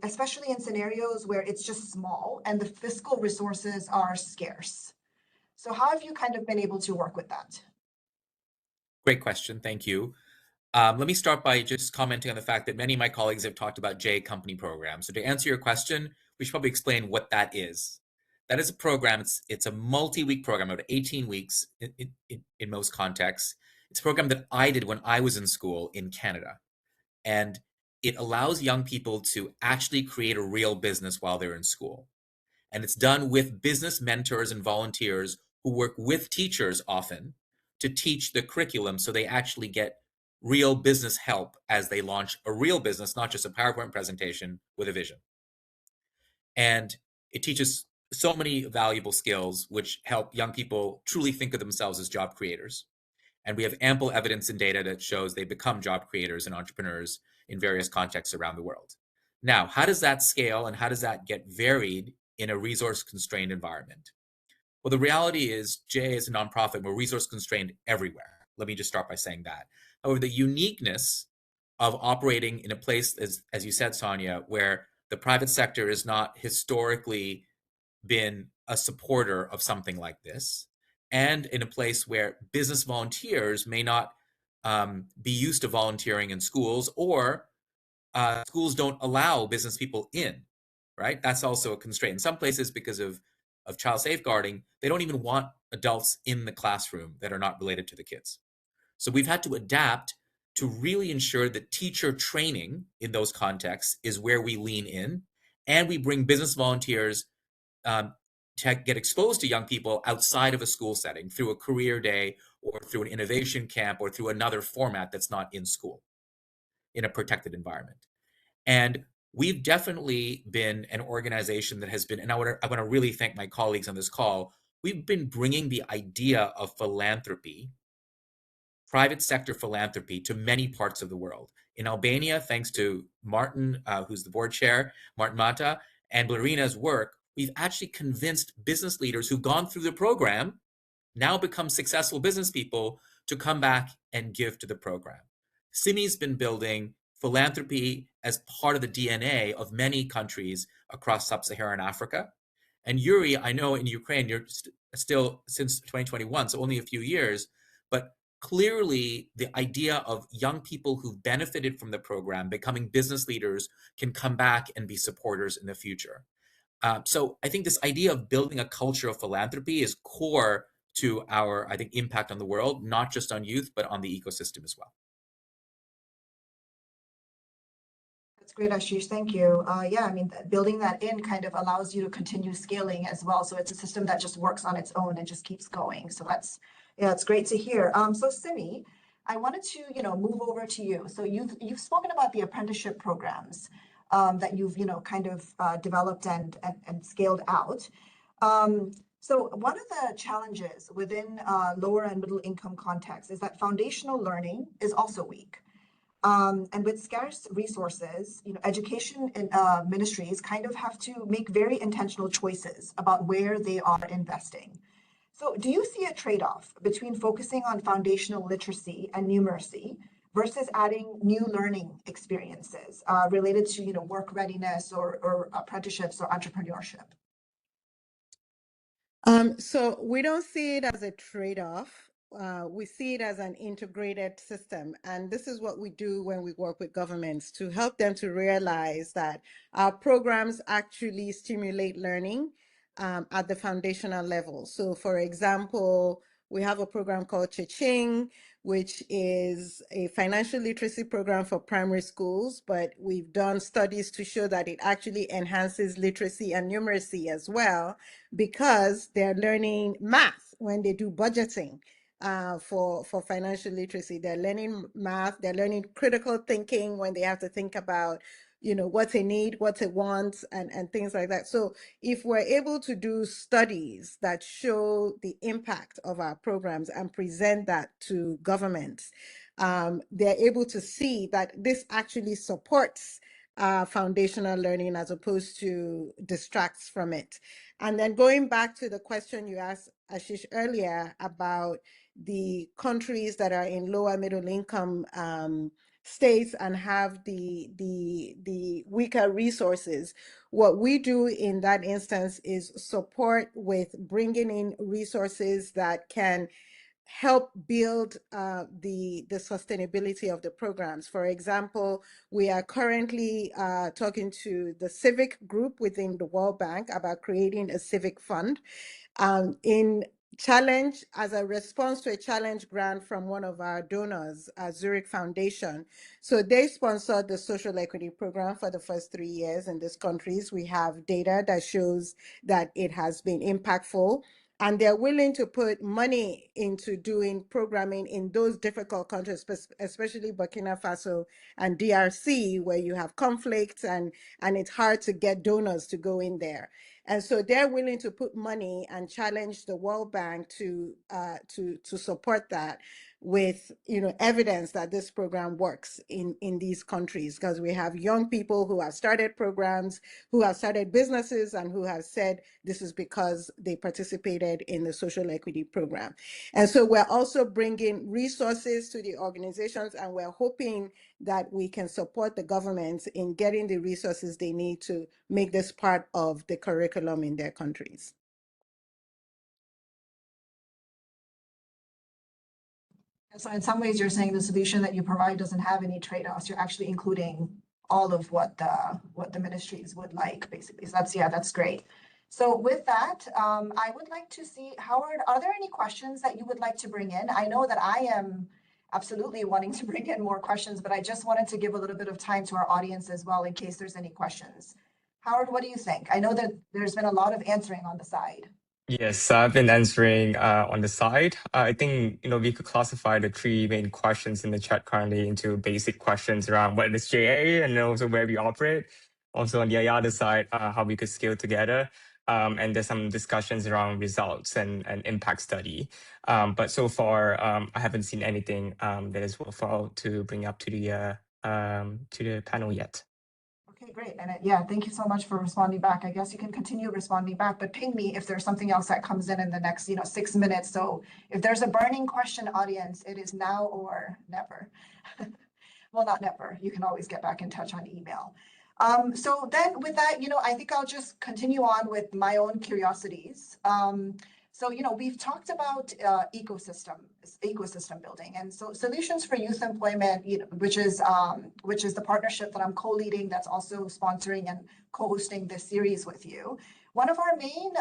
especially in scenarios where it's just small and the fiscal resources are scarce? So how have you kind of been able to work with that? Great question. Thank you. Let me start by just commenting on the fact that many of my colleagues have talked about J company programs. So to answer your question, we should probably explain what that is. That is a program. It's a multi-week program, about 18 weeks in most contexts. It's a program that I did when I was in school in Canada. And it allows young people to actually create a real business while they're in school. And it's done with business mentors and volunteers who work with teachers often to teach the curriculum so they actually get real business help as they launch a real business, not just a PowerPoint presentation with a vision. And it teaches so many valuable skills which help young people truly think of themselves as job creators. And we have ample evidence and data that shows they become job creators and entrepreneurs in various contexts around the world. Now, how does that scale and how does that get varied in a resource-constrained environment? Well, the reality is JA is a nonprofit. We're resource-constrained everywhere. Let me just start by saying that. However, the uniqueness of operating in a place, as you said, Sonia, where the private sector has not historically been a supporter of something like this, and in a place where business volunteers may not be used to volunteering in schools, or schools don't allow business people in, right? That's also a constraint. In some places, because of child safeguarding, they don't even want adults in the classroom that are not related to the kids. So we've had to adapt to really ensure that teacher training in those contexts is where we lean in, and we bring business volunteers to get exposed to young people outside of a school setting through a career day or through an innovation camp or through another format that's not in school, in a protected environment. And we've definitely been an organization that has been, and I want to really thank my colleagues on this call, we've been bringing the idea of philanthropy, private sector philanthropy, to many parts of the world. In Albania, thanks to Martin, who's the board chair, Martin Mata, and Blarina's work, we've actually convinced business leaders who've gone through the program, now become successful business people, to come back and give to the program. Simi's been building philanthropy as part of the DNA of many countries across sub-Saharan Africa. And Yuri, I know in Ukraine, you're still since 2021, so only a few years, but clearly the idea of young people who've benefited from the program becoming business leaders can come back and be supporters in the future. So I think this idea of building a culture of philanthropy is core to our, I think, impact on the world, not just on youth, but on the ecosystem as well. That's great, Ashish. Thank you. Yeah, I mean, building that in kind of allows you to continue scaling as well. So it's a system that just works on its own and just keeps going. So that's, yeah, it's great to hear. So Simi, I wanted to, move over to you. So you've spoken about the apprenticeship programs that you've, kind of developed and scaled out. So one of the challenges within lower and middle income contexts is that foundational learning is also weak. And with scarce resources, education ministries kind of have to make very intentional choices about where they are investing. So do you see a trade-off between focusing on foundational literacy and numeracy versus adding new learning experiences related to work readiness or apprenticeships or entrepreneurship? So we don't see it as a trade-off. We see it as an integrated system. And this is what we do when we work with governments, to help them to realize that our programs actually stimulate learning at the foundational level. So for example, we have a program called Cha-Ching, which is a financial literacy program for primary schools, but we've done studies to show that it actually enhances literacy and numeracy as well, because they're learning math when they do budgeting for financial literacy. They're learning math, they're learning critical thinking when they have to think about what they need, what they want, and things like that. So if we're able to do studies that show the impact of our programs and present that to governments, they're able to see that this actually supports foundational learning as opposed to distracts from it. And then going back to the question you asked, Ashish, earlier about the countries that are in lower middle income states and have the weaker resources, what we do in that instance is support with bringing in resources that can help build the sustainability of the programs. For example, we are currently talking to the civic group within the World Bank about creating a civic fund in challenge, as a response to a challenge grant from one of our donors, Zurich Foundation. So they sponsored the social equity program for the first 3 years in these countries. We have data that shows that it has been impactful, and they're willing to put money into doing programming in those difficult countries, especially Burkina Faso and DRC, where you have conflicts and it's hard to get donors to go in there. And so they're willing to put money and challenge the World Bank to support that with, you know, evidence that this program works in these countries, because we have young people who have started programs, who have started businesses, and who have said this is because they participated in the social equity program. And so we're also bringing resources to the organizations, and we're hoping that we can support the governments in getting the resources they need to make this part of the curriculum in their countries. So in some ways, you're saying the solution that you provide doesn't have any trade-offs. You're actually including all of what the ministries would like, basically. So that's great. So with that, I would like to see, Howard, are there any questions that you would like to bring in? I know that I am absolutely wanting to bring in more questions, but I just wanted to give a little bit of time to our audience as well in case there's any questions. Howard, what do you think? I know that there's been a lot of answering on the side. Yes, I've been answering on the side. I think, you know, we could classify the three main questions in the chat currently into basic questions around what is JA and also where we operate. Also on the other side, how we could scale together. And there's some discussions around results and impact study. But so far, I haven't seen anything that is worthwhile to bring up to the panel yet. Okay, great. And yeah, thank you so much for responding back. I guess you can continue responding back, but ping me if there's something else that comes in the next, 6 minutes. So if there's a burning question, audience, it is now or never. Well, not never. You can always get back in touch on email. So then with that, I think I'll just continue on with my own curiosities. So, we've talked about ecosystem building, and so Solutions for Youth Employment, which is the partnership that I'm co-leading, that's also sponsoring and co-hosting this series with you. One of our main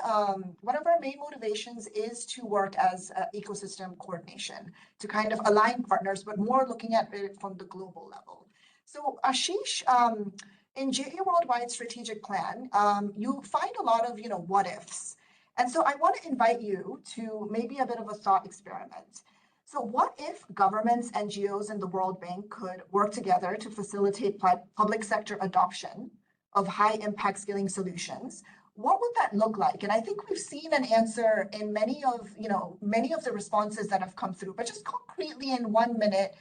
motivations is to work as ecosystem coordination, to kind of align partners, but more looking at it from the global level. So Ashish, in JA Worldwide Strategic Plan, you find a lot of what ifs. And so I want to invite you to maybe a bit of a thought experiment. So what if governments, NGOs, and the World Bank could work together to facilitate public sector adoption of high impact skilling solutions? What would that look like? And I think we've seen an answer in many of the responses that have come through, but just concretely in 1 minute,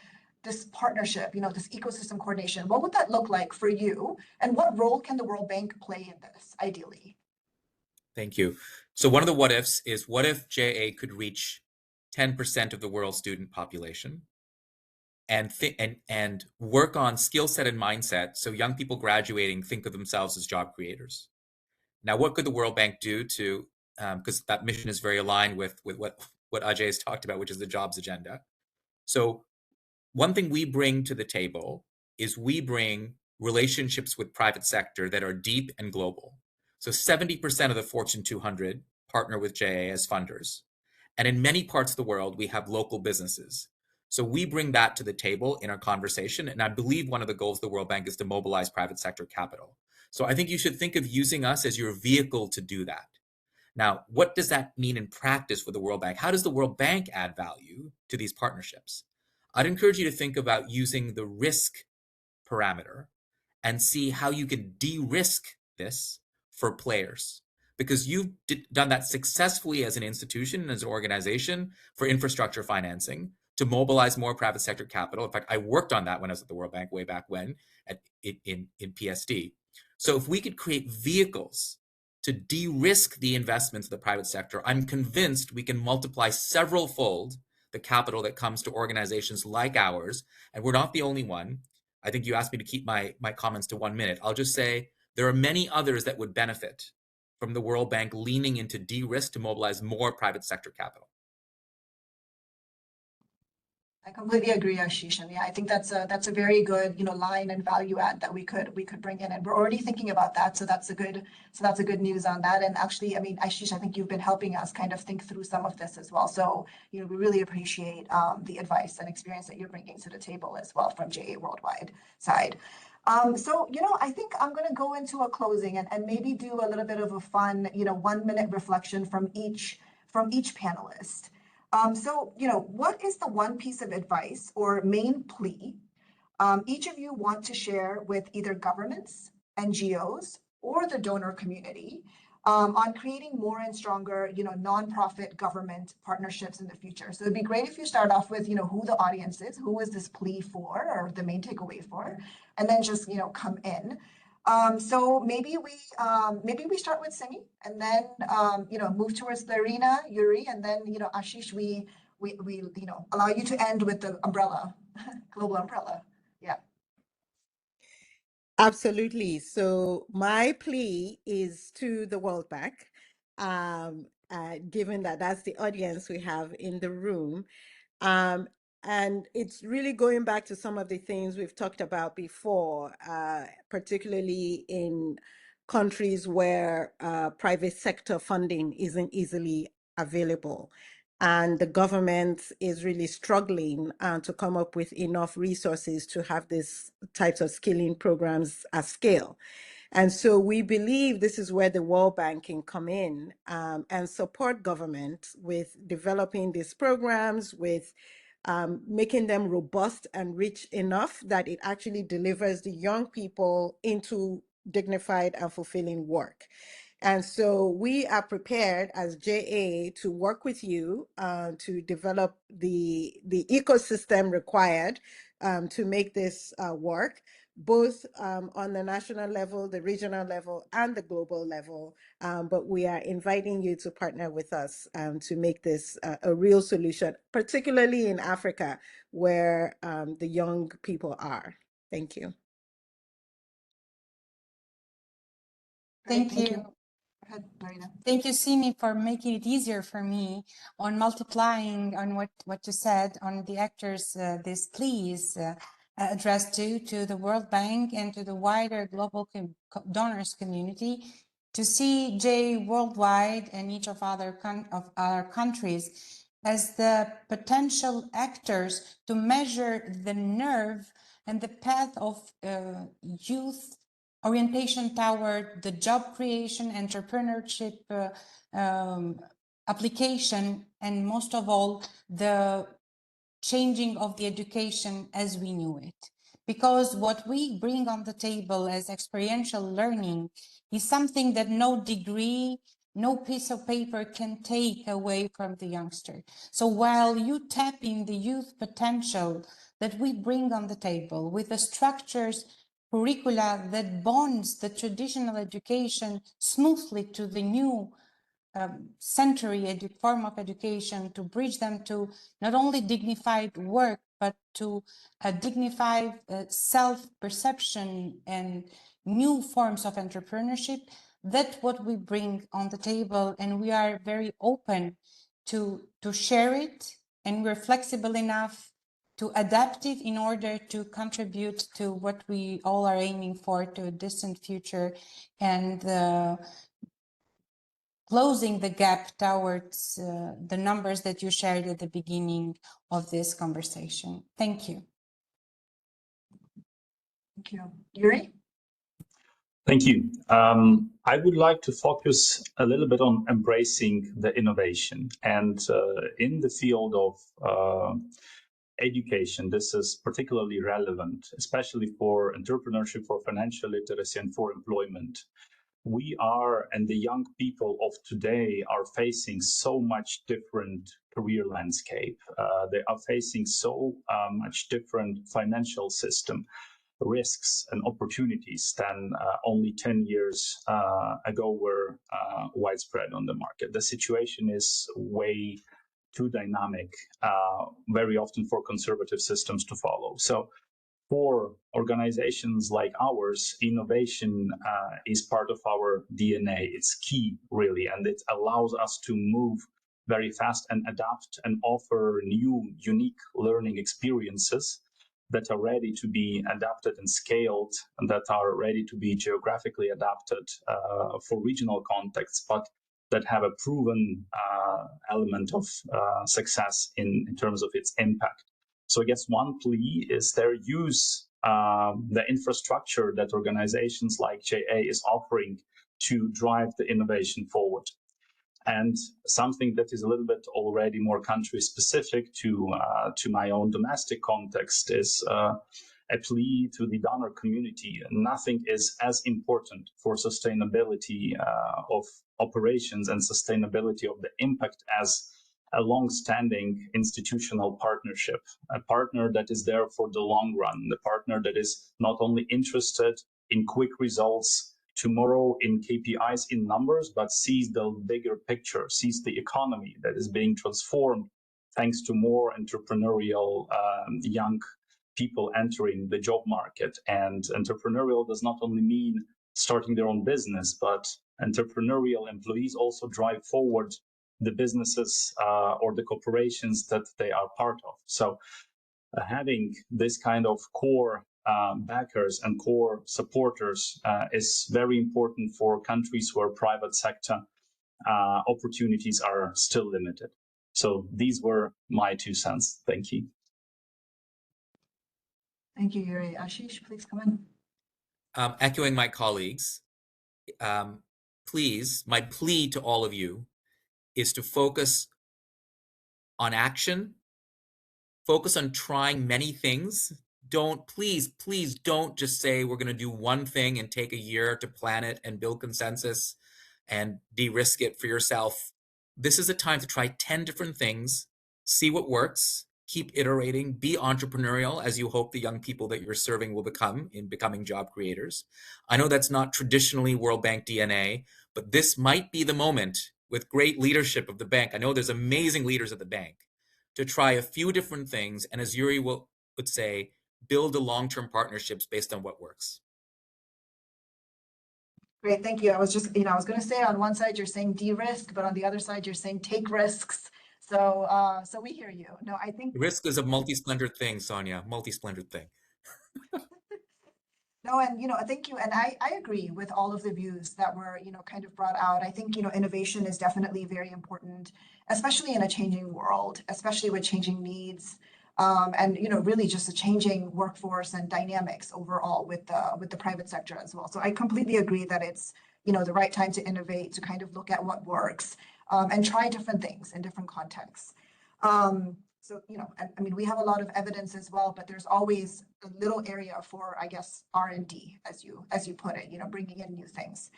this partnership, this ecosystem coordination, what would that look like for you? And what role can the World Bank play in this, ideally? Thank you. So one of the what ifs is, what if JA could reach 10% of the world's student population and work on skill set and mindset so young people graduating think of themselves as job creators? Now, what could the World Bank do to, because that mission is very aligned with what Ajay has talked about, which is the jobs agenda. So one thing we bring to the table is we bring relationships with private sector that are deep and global. So 70% of the Fortune 200 partner with JA as funders. And in many parts of the world, we have local businesses. So we bring that to the table in our conversation. And I believe one of the goals of the World Bank is to mobilize private sector capital. So I think you should think of using us as your vehicle to do that. Now, what does that mean in practice for the World Bank? How does the World Bank add value to these partnerships? I'd encourage you to think about using the risk parameter and see how you can de-risk this for players, because you've done that successfully as an institution and as an organization for infrastructure financing to mobilize more private sector capital. In fact, I worked on that when I was at the World Bank way back when in PSD. So if we could create vehicles to de-risk the investments of the private sector, I'm convinced we can multiply several fold the capital that comes to organizations like ours. And we're not the only one. I think you asked me to keep my comments to 1 minute. I'll just say there are many others that would benefit from the World Bank leaning into de-risk to mobilize more private sector capital. I completely agree, Ashish. And yeah, I think that's a very good, line and value add that we could bring in. And we're already thinking about that. So that's a good news on that. And actually, I mean, Ashish, I think you've been helping us kind of think through some of this as well. So, we really appreciate the advice and experience that you're bringing to the table as well from JA Worldwide side. So, I think I'm going to go into a closing and maybe do a little bit of a fun, 1 minute reflection from each panelist. So, what is the one piece of advice or main plea each of you want to share with either governments, NGOs, or the donor community on creating more and stronger, nonprofit government partnerships in the future? So it'd be great if you start off with, who the audience is, who is this plea for, or the main takeaway for, and then just, come in. So maybe we start with Simi, and then move towards Larina, Yuri, and then Ashish, we allow you to end with the umbrella, global umbrella. Yeah. Absolutely. So my plea is to the World Bank, given that that's the audience we have in the room. And it's really going back to some of the things we've talked about before, particularly in countries where private sector funding isn't easily available. And the government is really struggling to come up with enough resources to have these types of skilling programs at scale. And so we believe this is where the World Bank can come in and support government with developing these programs, with making them robust and rich enough that it actually delivers the young people into dignified and fulfilling work. And so we are prepared as JA to work with you to develop the ecosystem required to make this work, both on the national level, the regional level, and the global level. But we are inviting you to partner with us to make this a real solution, particularly in Africa, where the young people are. Thank you. Thank Thank you. you. Go ahead, Marina. Thank you, Simi, for making it easier for me on multiplying on what you said on the actors, this please addressed to the World Bank and to the wider global donors community, to see J Worldwide and each of our countries as the potential actors to measure the nerve and the path of youth orientation toward the job creation, entrepreneurship application, and most of all, the changing of the education as we knew it. Because what we bring on the table as experiential learning is something that no degree, no piece of paper can take away from the youngster. So while you tap in the youth potential that we bring on the table with the structures, curricula that bonds the traditional education smoothly to the new century form of education, to bridge them to not only dignified work, but to a dignified self-perception and new forms of entrepreneurship. That's what we bring on the table, and we are very open to share it, and we're flexible enough to adapt it in order to contribute to what we all are aiming for, to a distant future, and closing the gap towards the numbers that you shared at the beginning of this conversation. Thank you. Thank you. Yuri? Thank you. I would like to focus a little bit on embracing the innovation. And in the field of education, this is particularly relevant, especially for entrepreneurship, for financial literacy, and for employment. We are, and the young people of today are facing so much different career landscape. They are facing so much different financial system risks and opportunities than only 10 years ago were widespread on the market. The situation is way too dynamic, very often for conservative systems to follow. So for organizations like ours, innovation is part of our DNA. It's key, really, and it allows us to move very fast and adapt and offer new, unique learning experiences that are ready to be adapted and scaled, and that are ready to be geographically adapted for regional contexts, but that have a proven element of success in terms of its impact. So I guess one plea is their use the infrastructure that organizations like JA is offering to drive the innovation forward. And something that is a little bit already more country specific to my own domestic context is a plea to the donor community. Nothing is as important for sustainability of operations and sustainability of the impact as a long-standing institutional partnership, a partner that is there for the long run, the partner that is not only interested in quick results tomorrow in KPIs, in numbers, but sees the bigger picture, sees the economy that is being transformed thanks to more entrepreneurial young people entering the job market. And entrepreneurial does not only mean starting their own business, but entrepreneurial employees also drive forward the businesses or the corporations that they are part of. So having this kind of core backers and core supporters is very important for countries where private sector opportunities are still limited. So these were my 2 cents. Thank you. Thank you, Yuri. Ashish, please come in. Echoing my colleagues, please, my plea to all of you is to focus on action, focus on trying many things. Please don't just say we're going to do one thing and take a year to plan it and build consensus and de-risk it for yourself. This is a time to try 10 different things, see what works, keep iterating, be entrepreneurial as you hope the young people that you're serving will become in becoming job creators. I know that's not traditionally World Bank DNA, but this might be the moment with great leadership of the bank. I know there's amazing leaders at the bank to try a few different things. And as Yuri would say, build a long-term partnerships based on what works. Great, thank you. I was just, I was going to say on one side you're saying de-risk, but on the other side you're saying take risks. So, so we hear you. No, I think risk is a multi-splendored thing, Sonia. Multi-splendored thing. No, and thank you. And I agree with all of the views that were kind of brought out. I think innovation is definitely very important, especially in a changing world, especially with changing needs. And really just a changing workforce and dynamics overall with the private sector as well. So I completely agree that it's the right time to innovate, to kind of look at what works and try different things in different contexts. So I mean, we have a lot of evidence as well, but there's always a little area for, I guess, R&D, as you put it, bringing in new things.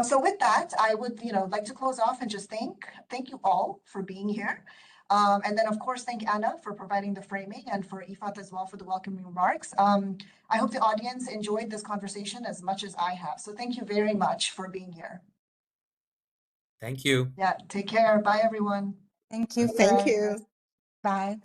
So with that, I would like to close off and just thank you all for being here. And then, of course, thank Anna for providing the framing and for Ifat as well for the welcoming remarks. I hope the audience enjoyed this conversation as much as I have. So thank you very much for being here. Thank you. Yeah, take care. Bye, everyone. Thank you. Thank you. Bye.